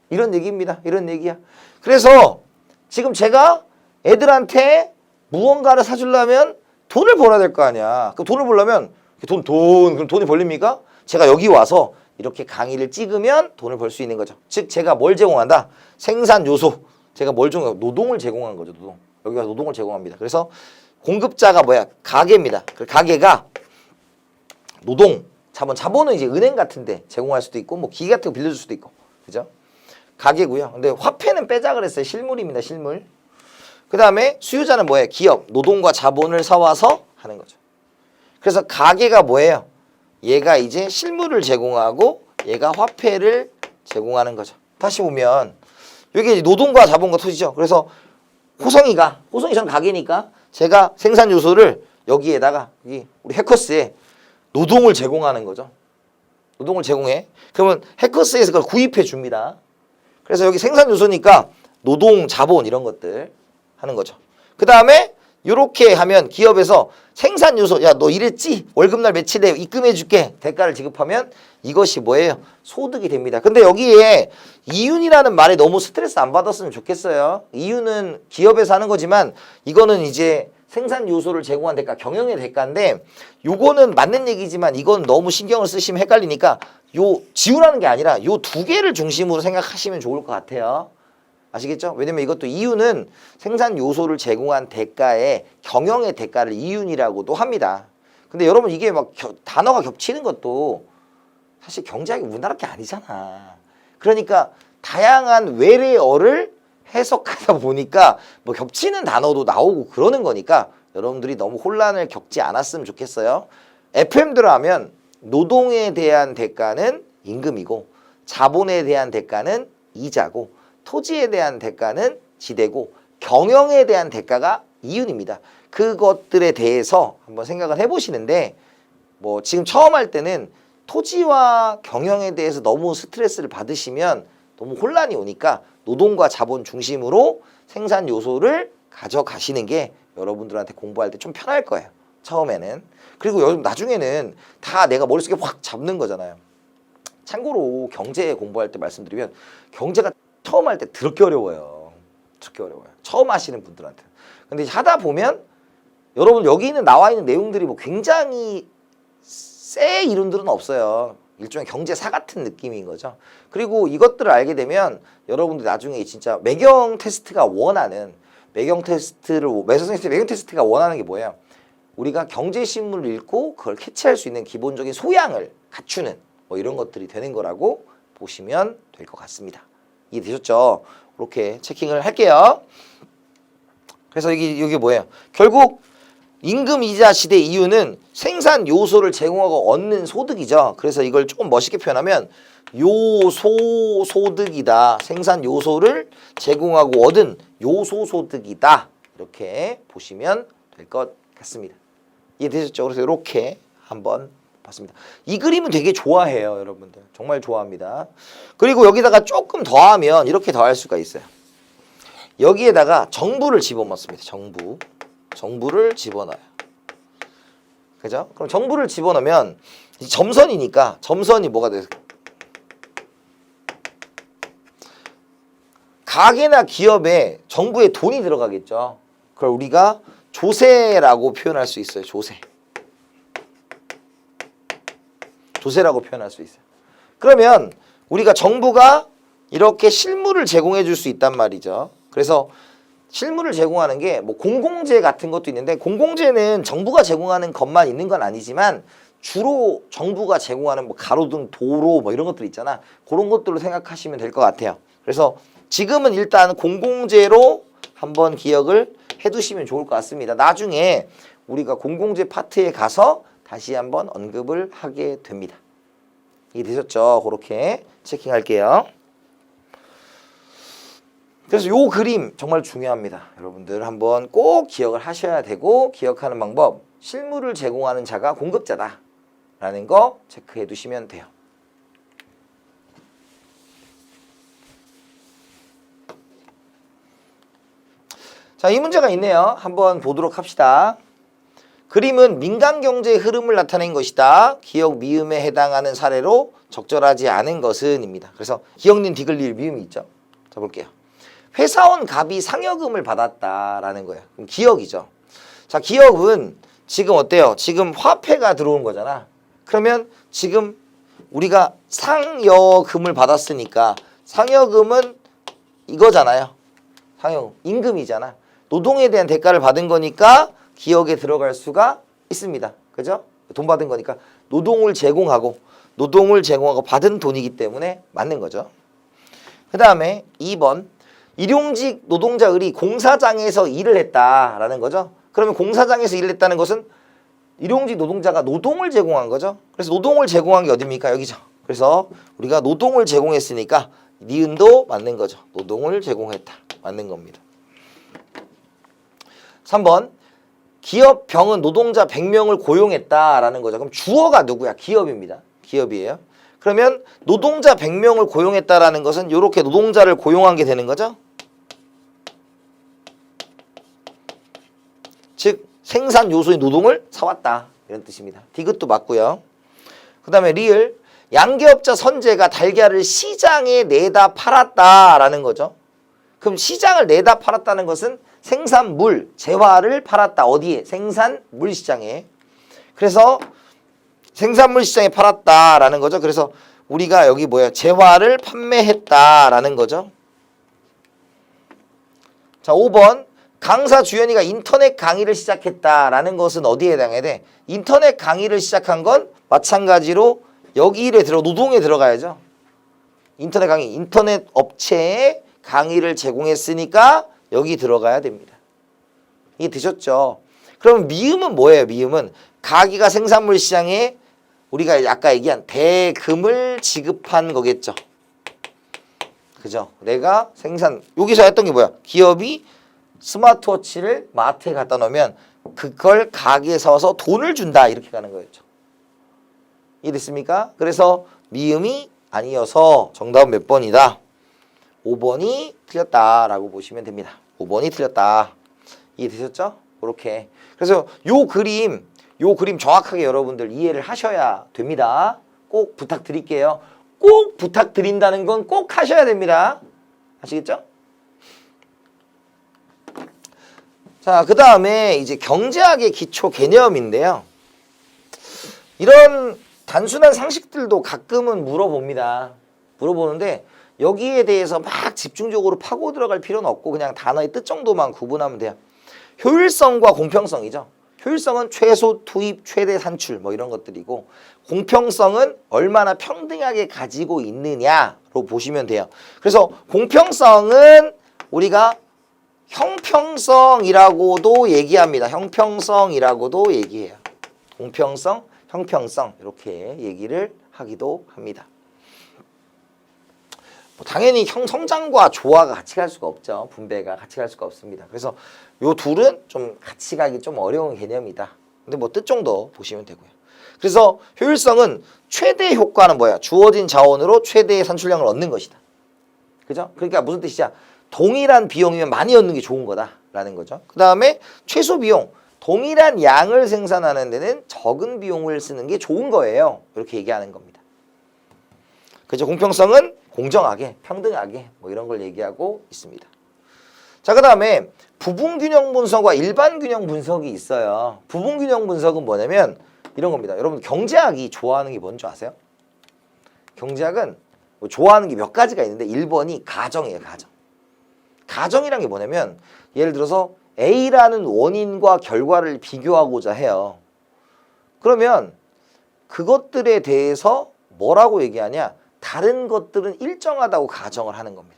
이런 얘기입니다. 이런 얘기야. 그래서 지금 제가 애들한테 무언가를 사주려면 돈을 벌어야 될 거 아니야. 그럼 돈을 벌려면 그럼 돈이 벌립니까? 제가 여기 와서 이렇게 강의를 찍으면 돈을 벌 수 있는 거죠. 즉 제가 뭘 제공한다? 생산 요소. 제가 뭘 제공해요? 노동을 제공한 거죠. 노동. 여기 가서 노동을 제공합니다. 그래서 공급자가 뭐야? 가게입니다. 그 가게가 노동, 자본은 이제 은행 같은데 제공할 수도 있고 뭐 기계 같은 거 빌려줄 수도 있고. 그죠? 가게고요. 근데 화폐는 빼자 그랬어요. 실물입니다. 실물. 그 다음에 수요자는 뭐예요? 기업, 노동과 자본을 사와서 하는 거죠. 그래서 가게가 뭐예요? 얘가 이제 실물을 제공하고 얘가 화폐를 제공하는 거죠. 다시 보면 여기 이제 노동과 자본과 토지죠. 그래서 호성이 전 가게니까 제가 생산 요소를 여기에다가 여기 우리 해커스에 노동을 제공하는 거죠. 노동을 제공해. 그러면 해커스에서 그걸 구입해 줍니다. 그래서 여기 생산 요소니까 노동, 자본 이런 것들 하는 거죠. 그 다음에 이렇게 하면 기업에서 생산 요소, 야 너 일했지? 월급날 며칠에 입금해 줄게. 대가를 지급하면 이것이 뭐예요? 소득이 됩니다. 근데 여기에 이윤이라는 말에 너무 스트레스 안 받았으면 좋겠어요. 이윤은 기업에서 하는 거지만 이거는 이제 생산 요소를 제공한 대가, 경영의 대가인데 요거는 맞는 얘기지만 이건 너무 신경을 쓰시면 헷갈리니까 요 지우라는 게 아니라 요 두 개를 중심으로 생각하시면 좋을 것 같아요. 아시겠죠? 왜냐면 이것도 이윤은 생산 요소를 제공한 대가의 경영의 대가를 이윤이라고도 합니다. 근데 여러분 이게 막 단어가 겹치는 것도 사실 경제학이 우리나라 게 아니잖아. 그러니까 다양한 외래어를 해석하다 보니까 뭐 겹치는 단어도 나오고 그러는 거니까 여러분들이 너무 혼란을 겪지 않았으면 좋겠어요. FM대로 하면 노동에 대한 대가는 임금이고 자본에 대한 대가는 이자고 토지에 대한 대가는 지대고 경영에 대한 대가가 이윤입니다. 그것들에 대해서 한번 생각을 해보시는데 뭐 지금 처음 할 때는 토지와 경영에 대해서 너무 스트레스를 받으시면 너무 혼란이 오니까 노동과 자본 중심으로 생산 요소를 가져가시는 게 여러분들한테 공부할 때 좀 편할 거예요. 처음에는. 그리고 여러분 나중에는 다 내가 머릿속에 확 잡는 거잖아요. 참고로 경제 공부할 때 말씀드리면 경제가 처음 할 때 더럽게 어려워요. 더럽게 어려워요. 처음 하시는 분들한테. 근데 하다 보면 여러분 여기 있는 나와 있는 내용들이 뭐 굉장히 세 이론들은 없어요. 일종의 경제사 같은 느낌인 거죠. 그리고 이것들을 알게 되면 여러분들 나중에 진짜 매경 테스트가 원하는 매경 테스트가 원하는 게 뭐예요? 우리가 경제신문을 읽고 그걸 캐치할 수 있는 기본적인 소양을 갖추는 뭐 이런 것들이 되는 거라고 보시면 될 것 같습니다. 이해되셨죠? 이렇게 체킹을 할게요. 그래서 이게 뭐예요? 결국 임금 이자 지대 이유는 생산 요소를 제공하고 얻는 소득이죠. 그래서 이걸 조금 멋있게 표현하면 요소 소득이다. 생산 요소를 제공하고 얻은 요소 소득이다. 이렇게 보시면 될 것 같습니다. 이해되셨죠? 그래서 이렇게 한번 봤습니다. 이 그림은 되게 좋아해요, 여러분들. 정말 좋아합니다. 그리고 여기다가 조금 더하면 이렇게 더할 수가 있어요. 여기에다가 정부를 집어넣습니다. 정부를 집어넣어요. 그죠? 그럼 정부를 집어넣으면 점선이니까 점선이 뭐가 돼요? 가게나 기업에 정부의 돈이 들어가겠죠. 그걸 우리가 조세라고 표현할 수 있어요. 조세라고 표현할 수 있어요. 그러면 우리가 정부가 이렇게 실물을 제공해 줄 수 있단 말이죠. 그래서 실물을 제공하는 게 뭐 공공재 같은 것도 있는데 공공재는 정부가 제공하는 것만 있는 건 아니지만 주로 정부가 제공하는 뭐 가로등, 도로 뭐 이런 것들 있잖아. 그런 것들로 생각하시면 될 것 같아요. 그래서 지금은 일단 공공재로 한번 기억을 해두시면 좋을 것 같습니다. 나중에 우리가 공공재 파트에 가서 다시 한번 언급을 하게 됩니다. 이해되셨죠? 그렇게 체킹할게요. 그래서 요 그림 정말 중요합니다. 여러분들 한번 꼭 기억을 하셔야 되고 기억하는 방법 실물을 제공하는 자가 공급자다 라는 거 체크해 두시면 돼요. 자, 이 문제가 있네요. 한번 보도록 합시다. 그림은 민간 경제의 흐름을 나타낸 것이다. 기역 미음에 해당하는 사례로 적절하지 않은 것은 입니다. 그래서 기역닌 디귿리을 미음이 있죠. 자, 볼게요. 회사원 갑이 상여금을 받았다라는 거예요. 그럼 기역이죠. 자, 기역은 지금 어때요? 지금 화폐가 들어온 거잖아. 그러면 지금 우리가 상여금을 받았으니까 상여금은 이거잖아요. 상여금, 임금이잖아. 노동에 대한 대가를 받은 거니까 기역에 들어갈 수가 있습니다. 그죠? 돈 받은 거니까 노동을 제공하고 받은 돈이기 때문에 맞는 거죠. 그 다음에 2번 일용직 노동자 을이 공사장에서 일을 했다라는 거죠. 그러면 공사장에서 일을 했다는 것은 일용직 노동자가 노동을 제공한 거죠. 그래서 노동을 제공한 게 어딥니까? 여기죠. 그래서 우리가 노동을 제공했으니까 니은도 맞는 거죠. 노동을 제공했다. 맞는 겁니다. 3번 기업병은 노동자 100명을 고용했다라는 거죠. 그럼 주어가 누구야? 기업입니다. 기업이에요. 그러면 노동자 100명을 고용했다라는 것은 이렇게 노동자를 고용한 게 되는 거죠. 즉 생산 요소인 노동을 사왔다 이런 뜻입니다. 디귿도 맞고요. 그 다음에 리을 양계업자 선재가 달걀을 시장에 내다 팔았다라는 거죠. 그럼 시장을 내다 팔았다는 것은 생산물, 재화를 팔았다. 어디에? 생산물 시장에. 그래서 생산물 시장에 팔았다라는 거죠. 그래서 우리가 여기 뭐야? 재화를 판매했다라는 거죠. 자, 5번 강사 주연이가 인터넷 강의를 시작했다라는 것은 어디에 해당해야 돼? 인터넷 강의를 시작한 건 마찬가지로 여기 일에 노동에 들어가야죠. 인터넷 강의, 인터넷 업체에 강의를 제공했으니까 여기 들어가야 됩니다. 이게 되셨죠? 그럼 미음은 뭐예요? 미음은 가기가 생산물 시장에 우리가 아까 얘기한 대금을 지급한 거겠죠. 그죠? 내가 여기서 했던 게 뭐야? 기업이 스마트워치를 마트에 갖다 놓으면 그걸 가게에 사서 돈을 준다. 이렇게 가는 거였죠. 이해됐습니까? 그래서 미음이 아니어서 정답은 몇 번이다? 5번이 틀렸다라고 보시면 됩니다. 5번이 틀렸다. 이해되셨죠? 그렇게. 그래서 요 그림 정확하게 여러분들 이해를 하셔야 됩니다. 꼭 부탁드릴게요. 꼭 부탁드린다는 건 꼭 하셔야 됩니다. 아시겠죠? 자, 그 다음에 이제 경제학의 기초 개념인데요. 이런 단순한 상식들도 가끔은 물어봅니다. 물어보는데 여기에 대해서 막 집중적으로 파고 들어갈 필요는 없고 그냥 단어의 뜻 정도만 구분하면 돼요. 효율성과 공평성이죠. 효율성은 최소 투입, 최대 산출 뭐 이런 것들이고 공평성은 얼마나 평등하게 가지고 있느냐로 보시면 돼요. 그래서 공평성은 우리가 형평성이라고도 얘기합니다. 형평성이라고도 얘기해요. 공평성, 형평성 이렇게 얘기를 하기도 합니다. 당연히 성장과 조화가 같이 갈 수가 없죠. 분배가 같이 갈 수가 없습니다. 그래서 요 둘은 좀 같이 가기 좀 어려운 개념이다. 근데 뭐 뜻 정도 보시면 되고요. 그래서 효율성은 최대 효과는 뭐야? 주어진 자원으로 최대의 산출량을 얻는 것이다. 그죠? 그러니까 무슨 뜻이야? 동일한 비용이면 많이 얻는 게 좋은 거다라는 거죠. 그 다음에 최소 비용. 동일한 양을 생산하는 데는 적은 비용을 쓰는 게 좋은 거예요. 이렇게 얘기하는 겁니다. 그죠? 공평성은 공정하게, 평등하게 뭐 이런 걸 얘기하고 있습니다. 자, 그 다음에 부분균형 분석과 일반균형 분석이 있어요. 부분균형 분석은 뭐냐면 이런 겁니다. 여러분 경제학이 좋아하는 게 뭔지 아세요? 경제학은 뭐 좋아하는 게 몇 가지가 있는데 1번이 가정이에요. 가정. 가정이란 게 뭐냐면 예를 들어서 A라는 원인과 결과를 비교하고자 해요. 그러면 그것들에 대해서 뭐라고 얘기하냐? 다른 것들은 일정하다고 가정을 하는 겁니다.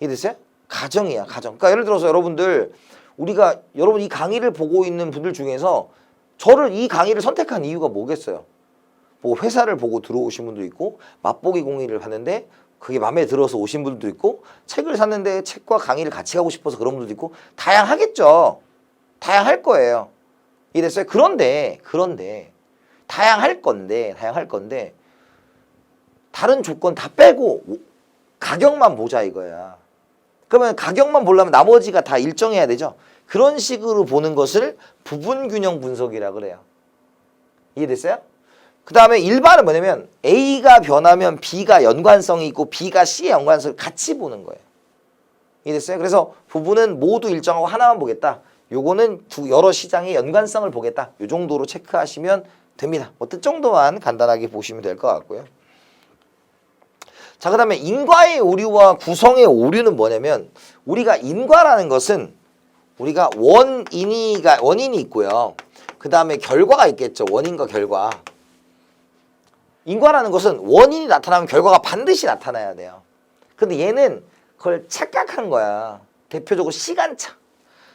이해됐어요? 가정이야, 가정. 그러니까 예를 들어서 여러분 이 강의를 보고 있는 분들 중에서 저를 이 강의를 선택한 이유가 뭐겠어요? 뭐 회사를 보고 들어오신 분도 있고 맛보기 공의를 봤는데 그게 마음에 들어서 오신 분들도 있고 책을 샀는데 책과 강의를 같이 가고 싶어서 그런 분들도 있고 다양하겠죠. 다양할 거예요. 이해됐어요? 그런데 다양할 건데 다른 조건 다 빼고 가격만 보자 이거야. 그러면 가격만 보려면 나머지가 다 일정해야 되죠. 그런 식으로 보는 것을 부분균형 분석이라 그래요. 이해됐어요? 그 다음에 일반은 뭐냐면 A가 변하면 B가 연관성이 있고 B가 C의 연관성을 같이 보는 거예요. 이해됐어요? 그래서 부분은 모두 일정하고 하나만 보겠다. 요거는 여러 시장의 연관성을 보겠다. 요 정도로 체크하시면 됩니다. 뭐 뜻 정도만 간단하게 보시면 될 것 같고요. 자, 그 다음에 인과의 오류와 구성의 오류는 뭐냐면 우리가 인과라는 것은 우리가 원인이 있고요. 그 다음에 결과가 있겠죠. 원인과 결과. 인과라는 것은 원인이 나타나면 결과가 반드시 나타나야 돼요. 근데 얘는 그걸 착각한 거야. 대표적으로 시간차.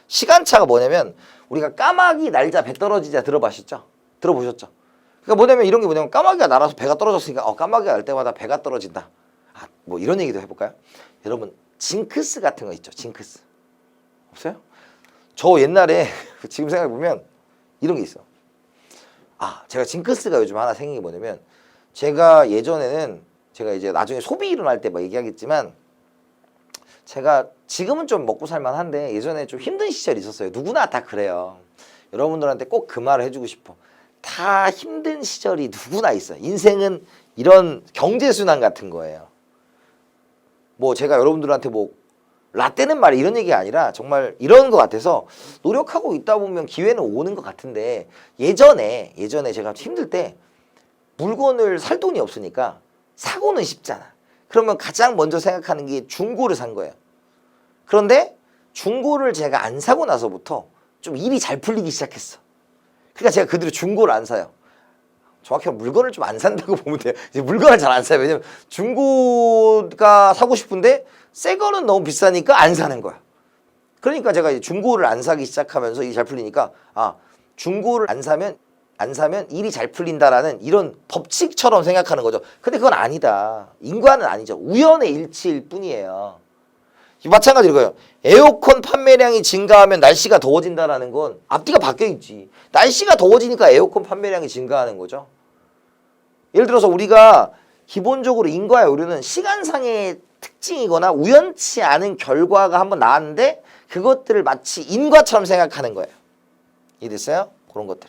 시간차가 뭐냐면 우리가 까마귀 날자 배 떨어지자 들어보셨죠? 그러니까 뭐냐면 이런 게 뭐냐면 까마귀가 날아서 배가 떨어졌으니까 까마귀가 날 때마다 배가 떨어진다. 뭐 이런 얘기도 해볼까요? 여러분 징크스 같은 거 있죠. 징크스. 없어요? 저 옛날에 지금 생각해보면 이런 게 있어. 제가 징크스가 요즘 하나 생긴 게 뭐냐면 제가 예전에는 제가 이제 나중에 소비 일어날 때 뭐 얘기하겠지만 제가 지금은 좀 먹고 살만한데 예전에 좀 힘든 시절이 있었어요. 누구나 다 그래요. 여러분들한테 꼭 그 말을 해주고 싶어. 다 힘든 시절이 누구나 있어요. 인생은 이런 경제순환 같은 거예요. 뭐 제가 여러분들한테 뭐 라떼는 말 이런 얘기가 아니라 정말 이런 것 같아서 노력하고 있다 보면 기회는 오는 것 같은데 예전에 제가 힘들 때 물건을 살 돈이 없으니까 사고는 쉽잖아. 그러면 가장 먼저 생각하는 게 중고를 산 거예요. 그런데 중고를 제가 안 사고 나서부터 좀 일이 잘 풀리기 시작했어. 그러니까 제가 그 뒤로 중고를 안 사요. 정확히 물건을 좀 안 산다고 보면 돼요. 이제 물건을 잘 안 사요. 왜냐면 중고가 사고 싶은데 새 거는 너무 비싸니까 안 사는 거야. 그러니까 제가 이제 중고를 안 사기 시작하면서 일이 잘 풀리니까 아, 중고를 안 사면 일이 잘 풀린다라는 이런 법칙처럼 생각하는 거죠. 근데 그건 아니다. 인과는 아니죠. 우연의 일치일 뿐이에요. 마찬가지로 이거예요. 에어컨 판매량이 증가하면 날씨가 더워진다라는 건 앞뒤가 바뀌어 있지. 날씨가 더워지니까 에어컨 판매량이 증가하는 거죠. 예를 들어서 우리가 기본적으로 인과의 오류는 시간상의 특징이거나 우연치 않은 결과가 한번 나왔는데 그것들을 마치 인과처럼 생각하는 거예요. 이해됐어요? 그런 것들.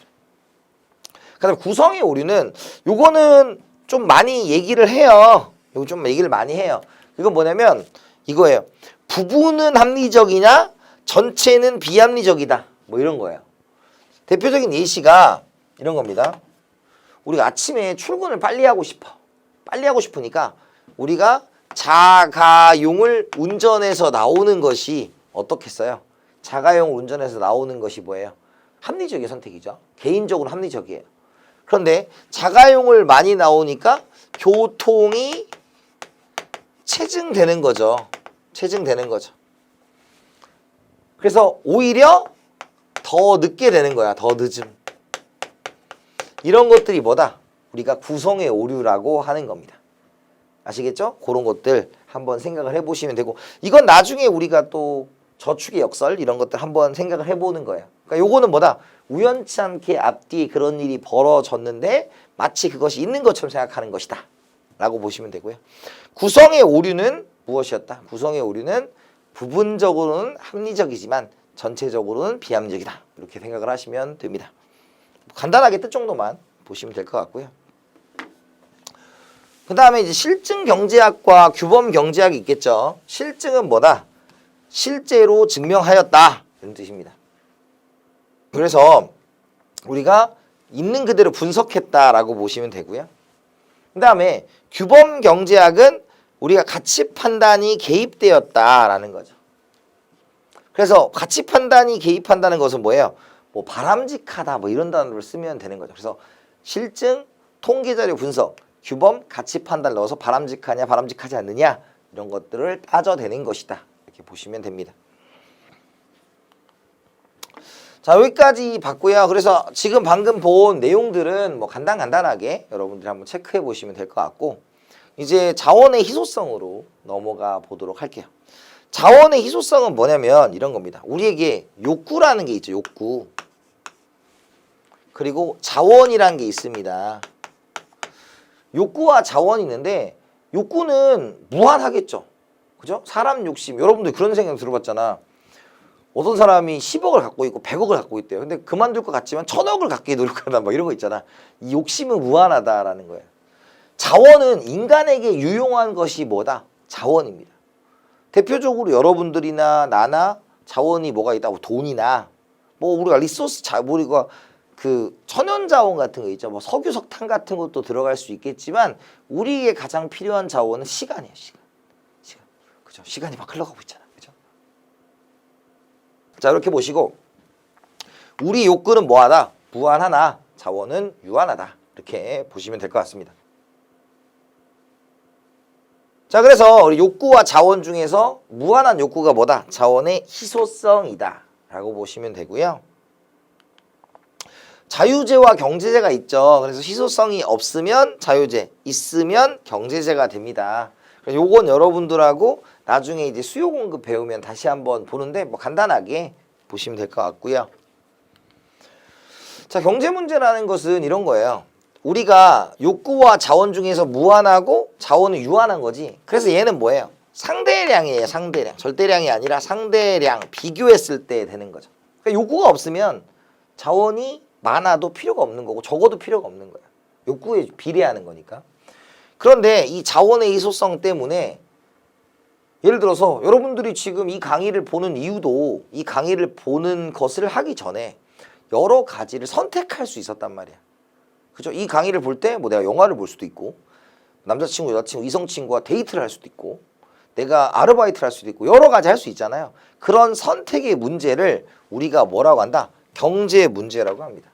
그다음에 구성의 오류는 요거는 좀 많이 얘기를 해요. 요거 좀 얘기를 많이 해요. 이건 뭐냐면 이거예요. 부분은 합리적이냐 전체는 비합리적이다. 뭐 이런 거예요. 대표적인 예시가 이런 겁니다. 우리가 아침에 출근을 빨리 하고 싶어. 빨리 하고 싶으니까 우리가 자가용을 운전해서 나오는 것이 어떻겠어요? 자가용 운전해서 나오는 것이 뭐예요? 합리적인 선택이죠. 개인적으로 합리적이에요. 그런데 자가용을 많이 나오니까 교통이 체증되는 거죠. 체증되는 거죠. 그래서 오히려 더 늦게 되는 거야. 더 늦음. 이런 것들이 뭐다? 우리가 구성의 오류라고 하는 겁니다. 아시겠죠? 그런 것들 한번 생각을 해보시면 되고 이건 나중에 우리가 또 저축의 역설 이런 것들 한번 생각을 해보는 거예요. 그러니까 요거는 뭐다? 우연치 않게 앞뒤에 그런 일이 벌어졌는데 마치 그것이 있는 것처럼 생각하는 것이다 라고 보시면 되고요. 구성의 오류는 무엇이었다? 구성의 오류는 부분적으로는 합리적이지만 전체적으로는 비합리적이다. 이렇게 생각을 하시면 됩니다. 간단하게 뜻 정도만 보시면 될 것 같고요. 그 다음에 이제 실증 경제학과 규범 경제학이 있겠죠. 실증은 뭐다? 실제로 증명하였다. 이런 뜻입니다. 그래서 우리가 있는 그대로 분석했다라고 보시면 되고요. 그 다음에 규범 경제학은 우리가 가치 판단이 개입되었다라는 거죠. 그래서 가치 판단이 개입한다는 것은 뭐예요? 뭐 바람직하다 뭐 이런 단어를 쓰면 되는 거죠. 그래서 실증, 통계자료 분석, 규범, 가치 판단을 넣어서 바람직하냐 바람직하지 않느냐 이런 것들을 따져내는 것이다. 이렇게 보시면 됩니다. 자, 여기까지 봤고요. 그래서 지금 방금 본 내용들은 뭐 간단하게 여러분들이 한번 체크해 보시면 될 것 같고 이제 자원의 희소성으로 넘어가 보도록 할게요. 자원의 희소성은 뭐냐면 이런 겁니다. 우리에게 욕구라는 게 있죠. 욕구. 그리고 자원이라는 게 있습니다. 욕구와 자원이 있는데 욕구는 무한하겠죠. 그죠? 사람 욕심. 여러분들 그런 생각 들어봤잖아. 어떤 사람이 10억을 갖고 있고 100억을 갖고 있대요. 근데 그만둘 것 같지만 1000억을 갖게 노력한다. 뭐 이런 거 있잖아. 이 욕심은 무한하다라는 거예요. 자원은 인간에게 유용한 것이 뭐다? 자원입니다. 대표적으로 여러분들이나 나나 자원이 뭐가 있다? 뭐 돈이나 뭐 우리가 리소스 우리가 그 천연자원 같은 거 있죠. 뭐 석유, 석탄 같은 것도 들어갈 수 있겠지만 우리에게 가장 필요한 자원은 시간이에요. 시간. 그죠? 시간이 막 흘러가고 있잖아. 그죠? 자, 이렇게 보시고 우리 욕구는 뭐하다? 무한하나 자원은 유한하다. 이렇게 보시면 될 것 같습니다. 자, 그래서 우리 욕구와 자원 중에서 무한한 욕구가 뭐다? 자원의 희소성이다 라고 보시면 되고요. 자유재와 경제재가 있죠. 그래서 희소성이 없으면 자유재, 있으면 경제재가 됩니다. 요건 여러분들하고 나중에 이제 수요 공급 배우면 다시 한번 보는데 뭐 간단하게 보시면 될 것 같고요. 자, 경제 문제라는 것은 이런 거예요. 우리가 욕구와 자원 중에서 무한하고 자원은 유한한 거지. 그래서 얘는 뭐예요? 상대량이에요. 상대량. 절대량이 아니라 상대량. 비교했을 때 되는 거죠. 그러니까 욕구가 없으면 자원이 많아도 필요가 없는 거고 적어도 필요가 없는 거예요. 욕구에 비례하는 거니까. 그런데 이 자원의 희소성 때문에 예를 들어서 여러분들이 지금 이 강의를 보는 이유도 이 강의를 보는 것을 하기 전에 여러 가지를 선택할 수 있었단 말이야. 그죠? 이 강의를 볼 때 뭐 내가 영화를 볼 수도 있고 남자친구, 여자친구, 이성친구와 데이트를 할 수도 있고 내가 아르바이트를 할 수도 있고 여러 가지 할 수 있잖아요. 그런 선택의 문제를 우리가 뭐라고 한다? 경제 문제라고 합니다.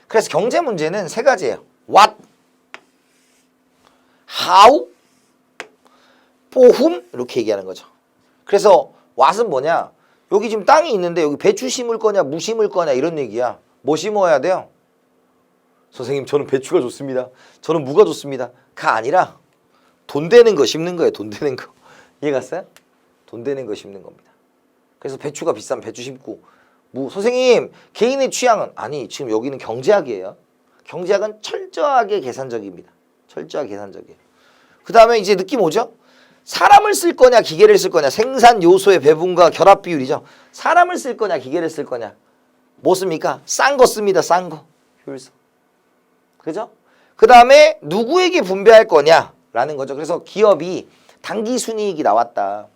그래서 경제 문제는 세 가지예요. What, How, For whom 이렇게 얘기하는 거죠. 그래서 what은 뭐냐? 여기 지금 땅이 있는데 여기 배추 심을 거냐 무 심을 거냐 이런 얘기야. 뭐 심어야 돼요? 선생님 저는 배추가 좋습니다. 저는 무가 좋습니다. 가 아니라 돈 되는 거 심는 거예요. 돈 되는 거. 이해 갔어요? 돈 되는 거 심는 겁니다. 그래서 배추가 비싸면 배추 심고 무. 선생님 개인의 취향은 아니 지금 여기는 경제학이에요. 경제학은 철저하게 계산적입니다. 철저하게 계산적이에요. 그 다음에 이제 느낌 오죠? 사람을 쓸 거냐 기계를 쓸 거냐. 생산 요소의 배분과 결합 비율이죠. 사람을 쓸 거냐 기계를 쓸 거냐. 뭐 씁니까? 싼 거 씁니다. 싼 거. 효율성. 그죠? 그 다음에 누구에게 분배할 거냐라는 거죠. 그래서 기업이 당기 순이익이 나왔다.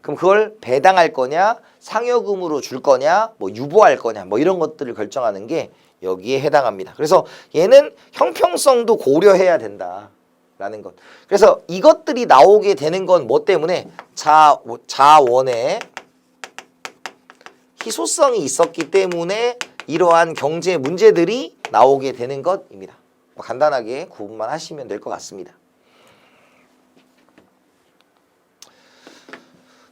그럼 그걸 배당할 거냐, 상여금으로 줄 거냐, 뭐 유보할 거냐, 뭐 이런 것들을 결정하는 게 여기에 해당합니다. 그래서 얘는 형평성도 고려해야 된다라는 것. 그래서 이것들이 나오게 되는 건 뭐 때문에 자원의 희소성이 있었기 때문에 이러한 경제 문제들이 나오게 되는 것입니다. 간단하게 구분만 하시면 될 것 같습니다.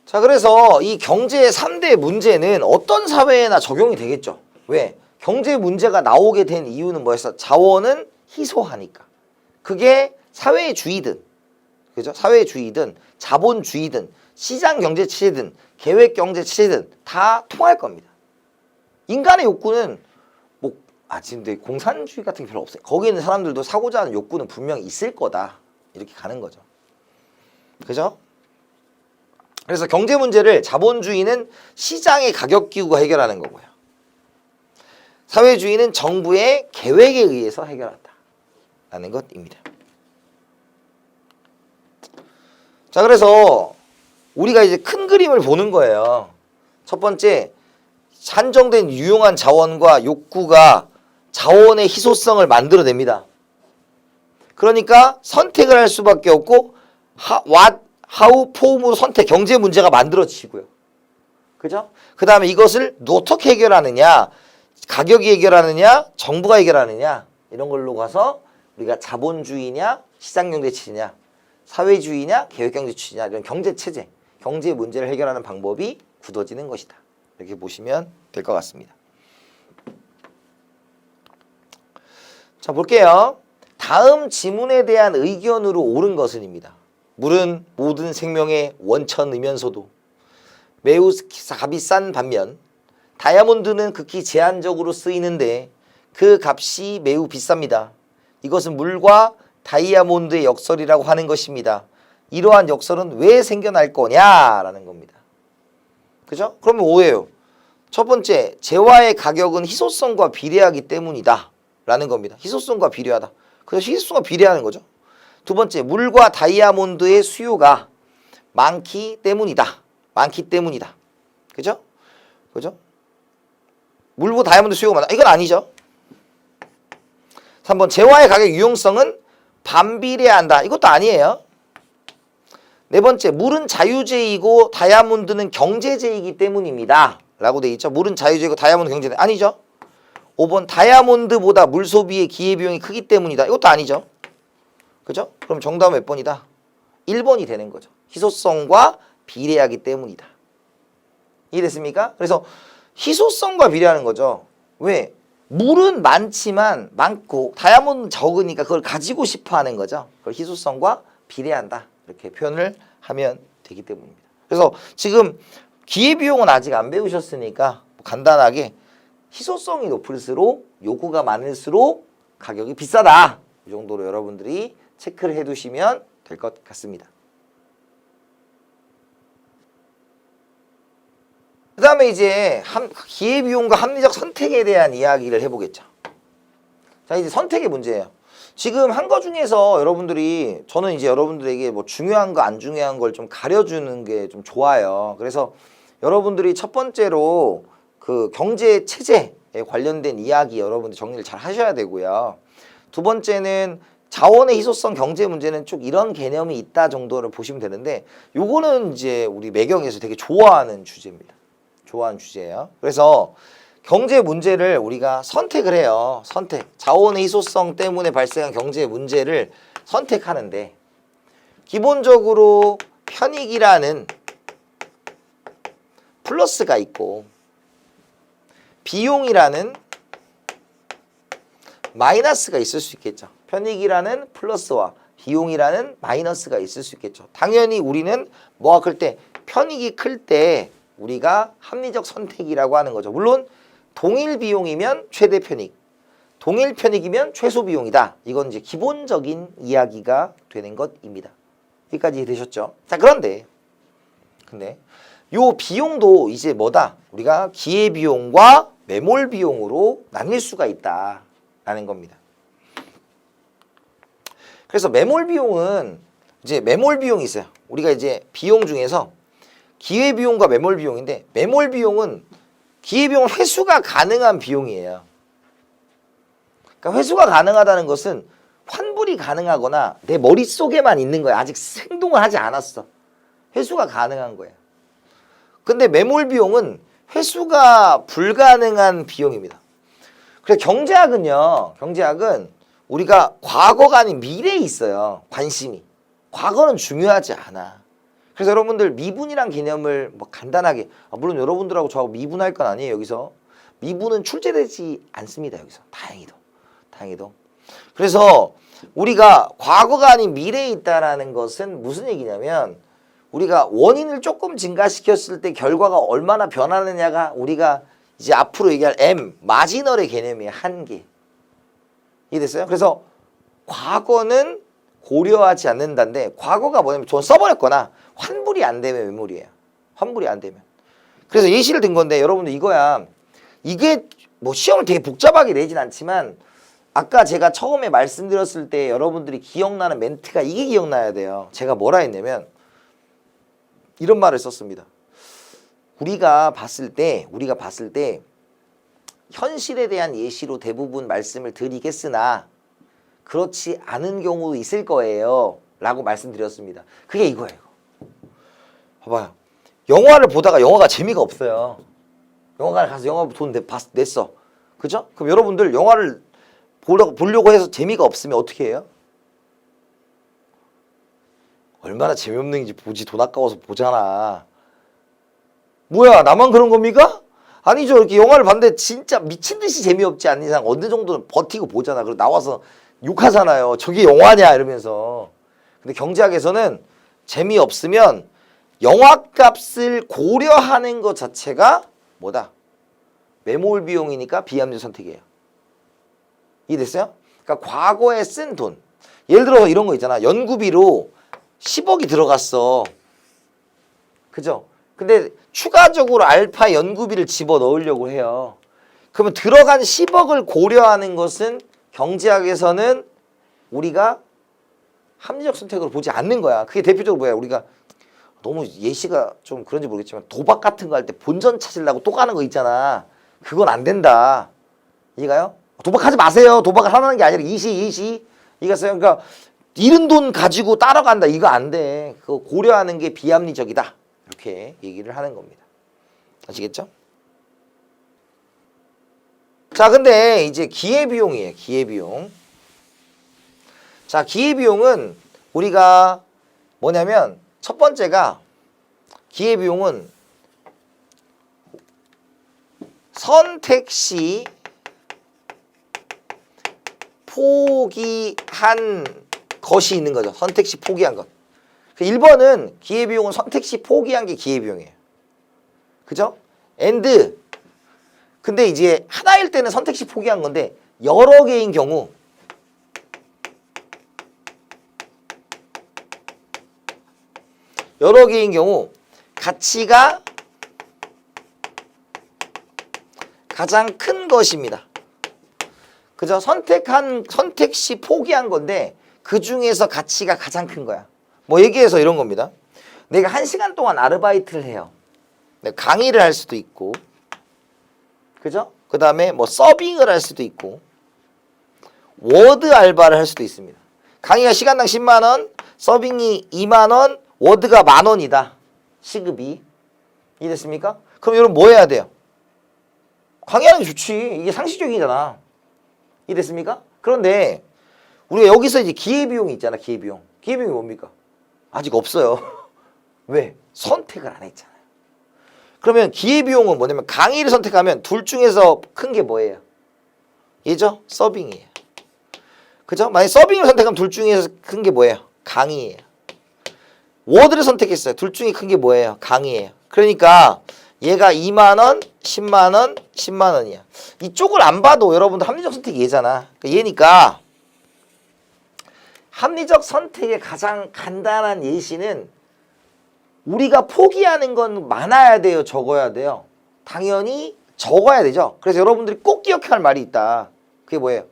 자, 그래서 이 경제의 3대 문제는 어떤 사회에나 적용이 되겠죠. 왜? 경제 문제가 나오게 된 이유는 뭐였어? 자원은 희소하니까. 그게 사회주의든, 그죠? 사회주의든, 자본주의든, 시장경제 체제든, 계획경제 체제든 다 통할 겁니다. 인간의 욕구는 지금 근데 공산주의 같은 게 별로 없어요. 거기 있는 사람들도 사고자 하는 욕구는 분명히 있을 거다. 이렇게 가는 거죠. 그죠? 그래서 경제 문제를 자본주의는 시장의 가격 기구가 해결하는 거고요. 사회주의는 정부의 계획에 의해서 해결한다라는 것입니다. 자, 그래서 우리가 이제 큰 그림을 보는 거예요. 첫 번째, 한정된 유용한 자원과 욕구가 자원의 희소성을 만들어냅니다. 그러니까 선택을 할 수밖에 없고 what, how, for으로 선택, 경제 문제가 만들어지고요. 그죠? 그 다음에 이것을 어떻게 해결하느냐, 가격이 해결하느냐, 정부가 해결하느냐 이런 걸로 가서 우리가 자본주의냐, 시장경제체제냐, 사회주의냐, 계획경제체제냐 이런 경제체제, 경제 문제를 해결하는 방법이 굳어지는 것이다. 이렇게 보시면 될 것 같습니다. 자, 볼게요. 다음 지문에 대한 의견으로 옳은 것은입니다. 물은 모든 생명의 원천이면서도 매우 값이 싼 반면 다이아몬드는 극히 제한적으로 쓰이는데 그 값이 매우 비쌉니다. 이것은 물과 다이아몬드의 역설이라고 하는 것입니다. 이러한 역설은 왜 생겨날 거냐라는 겁니다. 그죠? 그러면 뭐예요? 첫 번째, 재화의 가격은 희소성과 비례하기 때문이다 라는 겁니다. 희소성과 비례하다. 그래서 희소성과 비례하는 거죠. 두 번째, 물과 다이아몬드의 수요가 많기 때문이다. 많기 때문이다. 그죠? 그죠? 물과 다이아몬드 수요가 많다. 이건 아니죠. 3번, 재화의 가격 유용성은 반비례한다. 이것도 아니에요. 네 번째, 물은 자유재이고 다이아몬드는 경제재이기 때문입니다. 라고 돼 있죠. 물은 자유재이고 다이아몬드 경제재. 아니죠. 5번, 다이아몬드보다 물 소비의 기회비용이 크기 때문이다. 이것도 아니죠. 그죠? 그럼 정답은 몇 번이다? 1번이 되는 거죠. 희소성과 비례하기 때문이다. 이해됐습니까? 그래서 희소성과 비례하는 거죠. 왜? 물은 많고 다이아몬드는 적으니까 그걸 가지고 싶어 하는 거죠. 그걸 희소성과 비례한다. 이렇게 표현을 하면 되기 때문입니다. 그래서 지금 기회비용은 아직 안 배우셨으니까 간단하게 희소성이 높을수록 요구가 많을수록 가격이 비싸다. 이 정도로 여러분들이 체크를 해두시면 될 것 같습니다. 그 다음에 이제 기회비용과 합리적 선택에 대한 이야기를 해보겠죠. 자, 이제 선택의 문제예요. 지금 한 거 중에서 여러분들이, 저는 이제 여러분들에게 뭐 중요한 거 안 중요한 걸 좀 가려주는 게 좀 좋아요. 그래서 여러분들이 첫 번째로 그 경제 체제에 관련된 이야기 여러분들 정리를 잘 하셔야 되고요. 두 번째는 자원의 희소성 경제 문제는 쭉 이런 개념이 있다 정도를 보시면 되는데 요거는 이제 우리 매경에서 되게 좋아하는 주제입니다. 좋아하는 주제예요. 그래서 경제 문제를 우리가 선택을 해요. 선택. 자원의 희소성 때문에 발생한 경제 문제를 선택하는데 기본적으로 편익이라는 플러스가 있고 비용이라는 마이너스가 있을 수 있겠죠. 편익이라는 플러스와 비용이라는 마이너스가 있을 수 있겠죠. 당연히 우리는 뭐가 클 때 편익이 클 때 우리가 합리적 선택이라고 하는 거죠. 물론 동일 비용이면 최대 편익, 동일 편익이면 최소 비용이다. 이건 이제 기본적인 이야기가 되는 것입니다. 여기까지 되셨죠? 자, 근데 요 비용도 이제 뭐다? 우리가 기회비용과 매몰비용으로 나뉠 수가 있다라는 겁니다. 그래서 매몰비용은 이제 매몰비용이 있어요. 우리가 이제 비용 중에서 기회비용과 매몰비용인데 매몰비용은 기회비용은 회수가 가능한 비용이에요. 그러니까 회수가 가능하다는 것은 환불이 가능하거나 내 머릿속에만 있는 거야. 아직 행동을 하지 않았어. 회수가 가능한 거야. 근데 매몰비용은 회수가 불가능한 비용입니다. 그래서 경제학은 우리가 과거가 아닌 미래에 있어요. 관심이. 과거는 중요하지 않아. 그래서 여러분들 미분이란 개념을 뭐 간단하게 물론 여러분들하고 저하고 미분할 건 아니에요. 여기서 미분은 출제되지 않습니다. 여기서 다행히도. 그래서 우리가 과거가 아닌 미래에 있다라는 것은 무슨 얘기냐면 우리가 원인을 조금 증가시켰을 때 결과가 얼마나 변하느냐가 우리가 이제 앞으로 얘기할 M 마지널의 개념이에요. 한계. 이해됐어요? 그래서 과거는 고려하지 않는다는데 과거가 뭐냐면 돈 써버렸거나 환불이 안 되면 매몰이에요. 환불이 안 되면. 그래서 예시를 든 건데 여러분들 이거야. 이게 뭐 시험을 되게 복잡하게 내진 않지만 아까 제가 처음에 말씀드렸을 때 여러분들이 기억나는 멘트가 이게 기억나야 돼요. 제가 뭐라 했냐면 이런 말을 썼습니다. 우리가 봤을 때 현실에 대한 예시로 대부분 말씀을 드리겠으나 그렇지 않은 경우도 있을 거예요 라고 말씀드렸습니다. 그게 이거예요. 봐봐요. 영화를 보다가 영화가 재미가 없어요. 영화관에 가서 영화 돈 냈어. 그죠? 그럼 여러분들 영화를 보려고 해서 재미가 없으면 어떻게 해요? 얼마나 재미없는지 보지. 돈 아까워서 보잖아. 뭐야 나만 그런 겁니까? 아니죠. 이렇게 영화를 봤는데 진짜 미친듯이 재미없지 않는 이상 어느 정도는 버티고 보잖아. 그리고 나와서 욕하잖아요. 저게 영화냐 이러면서. 근데 경제학에서는 재미없으면 영화값을 고려하는 것 자체가 뭐다? 매몰 비용이니까 비합리적 선택이에요. 이해됐어요? 그러니까 과거에 쓴 돈. 예를 들어서 이런 거 있잖아. 연구비로 10억이 들어갔어. 그죠? 근데 추가적으로 알파 연구비를 집어넣으려고 해요. 그러면 들어간 10억을 고려하는 것은 경제학에서는 우리가 합리적 선택으로 보지 않는 거야. 그게 대표적으로 뭐야? 우리가 너무 예시가 좀 그런지 모르겠지만 도박 같은 거 할 때 본전 찾으려고 또 가는 거 있잖아. 그건 안 된다. 이해가요? 도박하지 마세요. 도박을 하라는 게 아니라 이시. 이해갔어요? 그러니까 잃은 돈 가지고 따라간다. 이거 안 돼. 그거 고려하는 게 비합리적이다. 이렇게 얘기를 하는 겁니다. 아시겠죠? 자, 근데 이제 기회비용이에요. 기회비용. 자, 기회비용은 우리가 뭐냐면 첫 번째가 기회비용은 선택 시 포기한 것이 있는 거죠. 선택 시 포기한 것. 1번은 기회비용은 선택 시 포기한 게 기회비용이에요. 그죠? and 근데 이제 하나일 때는 선택 시 포기한 건데 여러 개인 경우 가치가 가장 큰 것입니다. 그죠? 선택 시 포기한 건데 그 중에서 가치가 가장 큰 거야. 뭐 얘기해서 이런 겁니다. 내가 1시간 동안 아르바이트를 해요. 내가 강의를 할 수도 있고, 그죠? 그 다음에 뭐 서빙을 할 수도 있고, 워드 알바를 할 수도 있습니다. 강의가 시간당 10만 원, 서빙이 2만 원, 워드가 10,000원이다. 시급이. 이해됐습니까? 그럼 여러분 뭐 해야 돼요? 강의하는 게 좋지. 이게 상식적이잖아. 이해됐습니까? 그런데 우리가 여기서 이제 기회비용이 있잖아. 기회비용. 기회비용이 뭡니까? 아직 없어요. 왜? 선택을 안 했잖아요. 그러면 기회비용은 뭐냐면 강의를 선택하면 둘 중에서 큰 게 뭐예요? 얘죠? 서빙이에요. 그죠? 만약에 서빙을 선택하면 둘 중에서 큰 게 뭐예요? 강의예요. 워드를 선택했어요. 둘 중에 큰 게 뭐예요? 강의예요. 그러니까 얘가 2만 원, 10만 원, 10만 원이야. 이쪽을 안 봐도 여러분들 합리적 선택이 얘잖아. 그러니까 얘니까 합리적 선택의 가장 간단한 예시는 우리가 포기하는 건 많아야 돼요? 적어야 돼요? 당연히 적어야 되죠. 그래서 여러분들이 꼭 기억해야 할 말이 있다. 그게 뭐예요?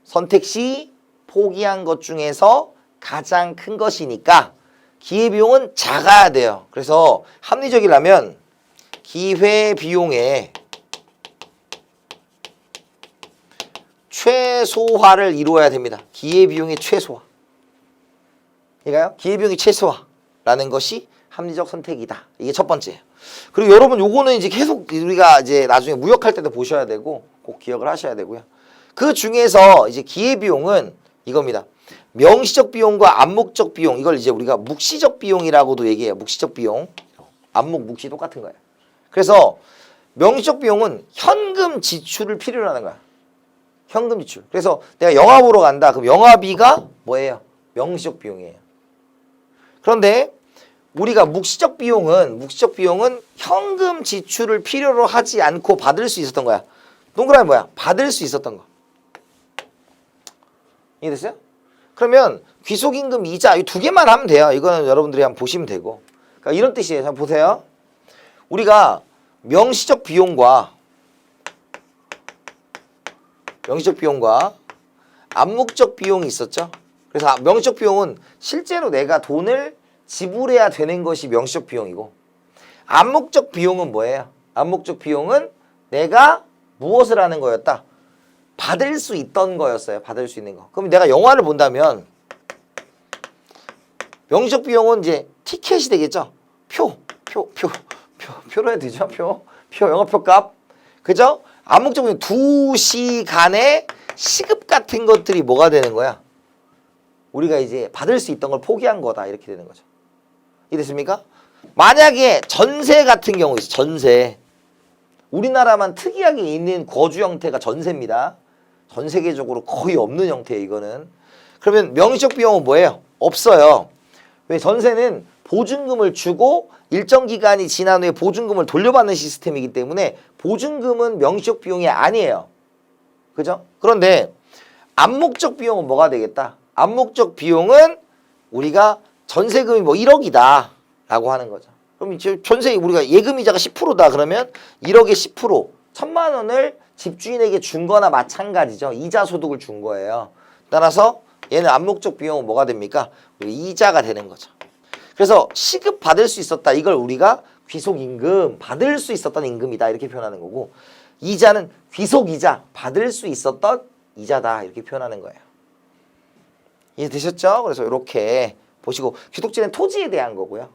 선택 시 포기한 것 중에서 가장 큰 것이니까 기회비용은 작아야 돼요. 그래서 합리적이라면 기회비용의 최소화를 이루어야 됩니다. 기회비용의 최소화. 이거요? 기회비용의 최소화라는 것이 합리적 선택이다. 이게 첫 번째예요. 그리고 여러분 요거는 이제 계속 우리가 이제 나중에 무역할 때도 보셔야 되고 꼭 기억을 하셔야 되고요. 그 중에서 이제 기회비용은 이겁니다. 명시적 비용과 암묵적 비용, 이걸 이제 우리가 묵시적 비용이라고도 얘기해요. 묵시적 비용. 암묵, 묵시 똑같은 거예요. 그래서 명시적 비용은 현금 지출을 필요로 하는 거야. 현금 지출. 그래서 내가 영화 보러 간다. 그럼 영화비가 뭐예요? 명시적 비용이에요. 그런데 우리가 묵시적 비용은 현금 지출을 필요로 하지 않고 받을 수 있었던 거야. 동그라미 뭐야? 받을 수 있었던 거. 이해됐어요? 그러면 귀속임금 이자 이 두 개만 하면 돼요. 이거는 여러분들이 한번 보시면 되고. 그러니까 이런 뜻이에요. 자, 보세요. 우리가 명시적 비용과 암묵적 비용이 있었죠. 그래서 명시적 비용은 실제로 내가 돈을 지불해야 되는 것이 명시적 비용이고, 암묵적 비용은 뭐예요? 암묵적 비용은 내가 무엇을 하는 거였다? 받을 수 있던 거였어요. 받을 수 있는 거. 그럼 내가 영화를 본다면 명시적 비용은 이제 티켓이 되겠죠. 표로 해도 되죠. 영화표 값. 그죠? 암묵적 비용 2시간의 시급 같은 것들이 뭐가 되는 거야? 우리가 이제 받을 수 있던 걸 포기한 거다. 이렇게 되는 거죠. 이해됐습니까? 만약에 전세 같은 경우 있어. 전세. 우리나라만 특이하게 있는 거주 형태가 전세입니다. 전 세계적으로 거의 없는 형태예요. 이거는. 그러면 명시적 비용은 뭐예요? 없어요. 왜? 전세는 보증금을 주고 일정 기간이 지난 후에 보증금을 돌려받는 시스템이기 때문에 보증금은 명시적 비용이 아니에요. 그죠? 그런데 암묵적 비용은 뭐가 되겠다? 암묵적 비용은 우리가 전세금이 뭐 1억이다 라고 하는 거죠. 그럼 이제 전세 우리가 예금이자가 10%다 그러면 1억에 10% 1,000만 원을 집주인에게 준 거나 마찬가지죠. 이자 소득을 준 거예요. 따라서 얘는 암묵적 비용은 뭐가 됩니까? 이자가 되는 거죠. 그래서 시급 받을 수 있었다. 이걸 우리가 귀속임금, 받을 수 있었던 임금이다. 이렇게 표현하는 거고, 이자는 귀속이자, 받을 수 있었던 이자다. 이렇게 표현하는 거예요. 이해되셨죠? 그래서 이렇게 보시고, 귀속지는 토지에 대한 거고요.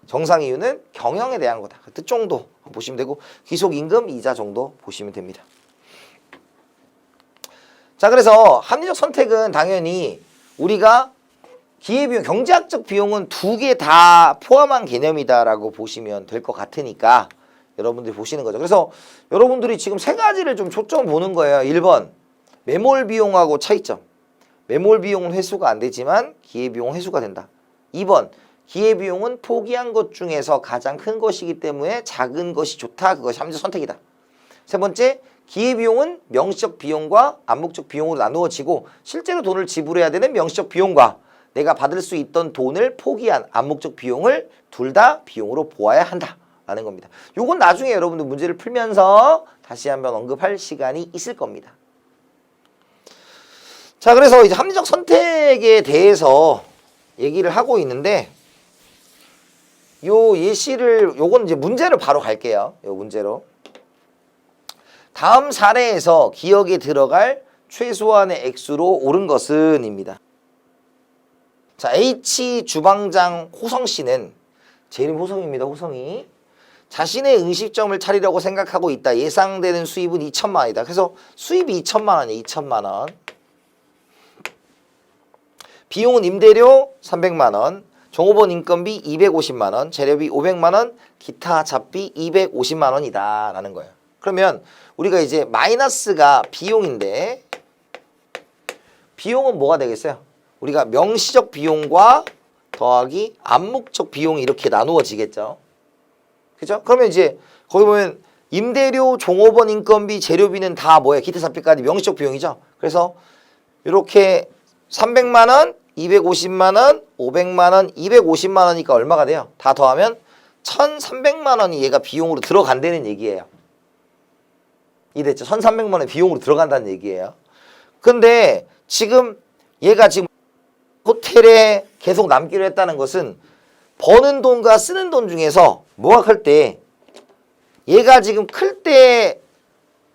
정상이유는 경영에 대한 거다. 그 뜻 정도 보시면 되고, 귀속임금, 이자 정도 보시면 됩니다. 자, 그래서 합리적 선택은 당연히 우리가 기회비용, 경제학적 비용은 두 개 다 포함한 개념이다라고 보시면 될 것 같으니까 여러분들이 보시는 거죠. 그래서 여러분들이 지금 세 가지를 좀 초점 보는 거예요. 1번, 매몰 비용하고 차이점. 매몰 비용은 회수가 안 되지만 기회비용은 회수가 된다. 2번, 기회비용은 포기한 것 중에서 가장 큰 것이기 때문에 작은 것이 좋다. 그것이 합리적 선택이다. 세 번째, 기회비용은 명시적 비용과 암묵적 비용으로 나누어지고 실제로 돈을 지불해야 되는 명시적 비용과 내가 받을 수 있던 돈을 포기한 암묵적 비용을 둘 다 비용으로 보아야 한다라는 겁니다. 요건 나중에 여러분들 문제를 풀면서 다시 한번 언급할 시간이 있을 겁니다. 자, 그래서 이제 합리적 선택에 대해서 얘기를 하고 있는데 요 예시를 요건 이제 문제를 바로 갈게요. 요 문제로. 다음 사례에서 기억에 들어갈 최소한의 액수로 옳은 것은 입니다. 자, H 주방장 호성 씨는 제 이름 호성입니다. 호성이 자신의 음식점을 차리려고 생각하고 있다. 예상되는 수입은 2천만 원이다. 그래서 수입이 2천만 원이에요. 2천만 원. 비용은 임대료 300만 원, 종업원 인건비 250만 원, 재료비 500만 원, 기타 잡비 250만 원이다 라는 거예요. 그러면 우리가 이제 마이너스가 비용인데 비용은 뭐가 되겠어요? 우리가 명시적 비용과 더하기 암묵적 비용이 이렇게 나누어지겠죠. 그죠? 그러면 이제 거기 보면 임대료, 종업원 인건비, 재료비는 다 뭐예요? 기타 잡비까지 명시적 비용이죠. 그래서 이렇게 300만 원, 250만 원, 500만 원, 250만 원이니까 얼마가 돼요? 다 더하면 1,300만 원이 얘가 비용으로 들어간다는 얘기예요. 이해됐죠? 1,300만 원이 비용으로 들어간다는 얘기예요. 근데 지금 얘가 지금 호텔에 계속 남기로 했다는 것은 버는 돈과 쓰는 돈 중에서 뭐가 클 때 얘가 지금 클 때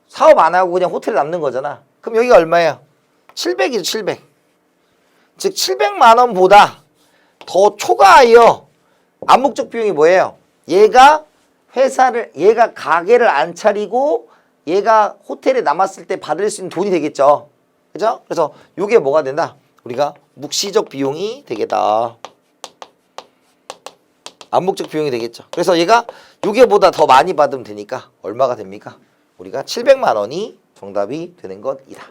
사업 안 하고 그냥 호텔에 남는 거잖아. 그럼 여기가 얼마예요? 700이죠. 700. 즉 700만 원보다 더 초과하여 암묵적 비용이 뭐예요? 얘가 가게를 안 차리고 얘가 호텔에 남았을 때 받을 수 있는 돈이 되겠죠. 그죠? 그래서 이게 뭐가 된다? 우리가 묵시적 비용이 되겠다. 암묵적 비용이 되겠죠. 그래서 얘가 요게보다 더 많이 받으면 되니까 얼마가 됩니까? 우리가 700만 원이 정답이 되는 것이다.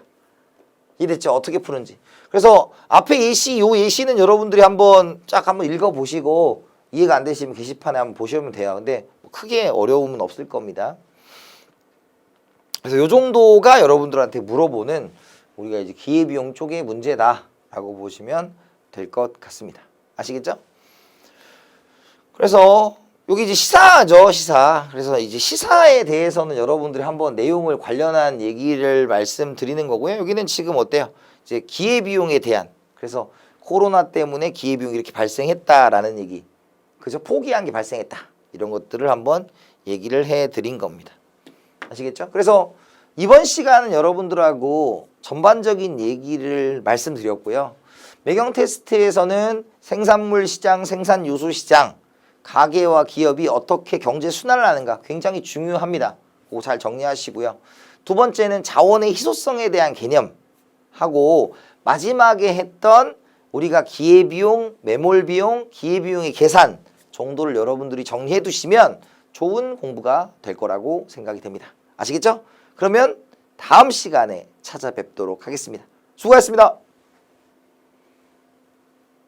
이해됐죠? 어떻게 푸는지. 그래서 앞에 예시, 요 예시는 여러분들이 한번 읽어보시고 이해가 안 되시면 게시판에 한번 보시면 돼요. 근데 크게 어려움은 없을 겁니다. 그래서 요 정도가 여러분들한테 물어보는 우리가 이제 기회비용 쪽의 문제다라고 보시면 될 것 같습니다. 아시겠죠? 그래서 여기 이제 시사죠, 시사. 그래서 이제 시사에 대해서는 여러분들이 한번 내용을 관련한 얘기를 말씀드리는 거고요. 여기는 지금 어때요? 이제 기회비용에 대한, 그래서 코로나 때문에 기회비용이 이렇게 발생했다라는 얘기, 그죠? 포기한 게 발생했다. 이런 것들을 한번 얘기를 해드린 겁니다. 아시겠죠? 그래서 이번 시간은 여러분들하고 전반적인 얘기를 말씀드렸고요. 매경 테스트에서는 생산물 시장, 생산 요소 시장, 가게와 기업이 어떻게 경제 순환을 하는가 굉장히 중요합니다. 그거 잘 정리하시고요. 두 번째는 자원의 희소성에 대한 개념하고 마지막에 했던 우리가 기회비용, 매몰비용, 기회비용의 계산 정도를 여러분들이 정리해 두시면 좋은 공부가 될 거라고 생각이 됩니다. 아시겠죠? 그러면 다음 시간에 찾아뵙도록 하겠습니다. 수고하셨습니다.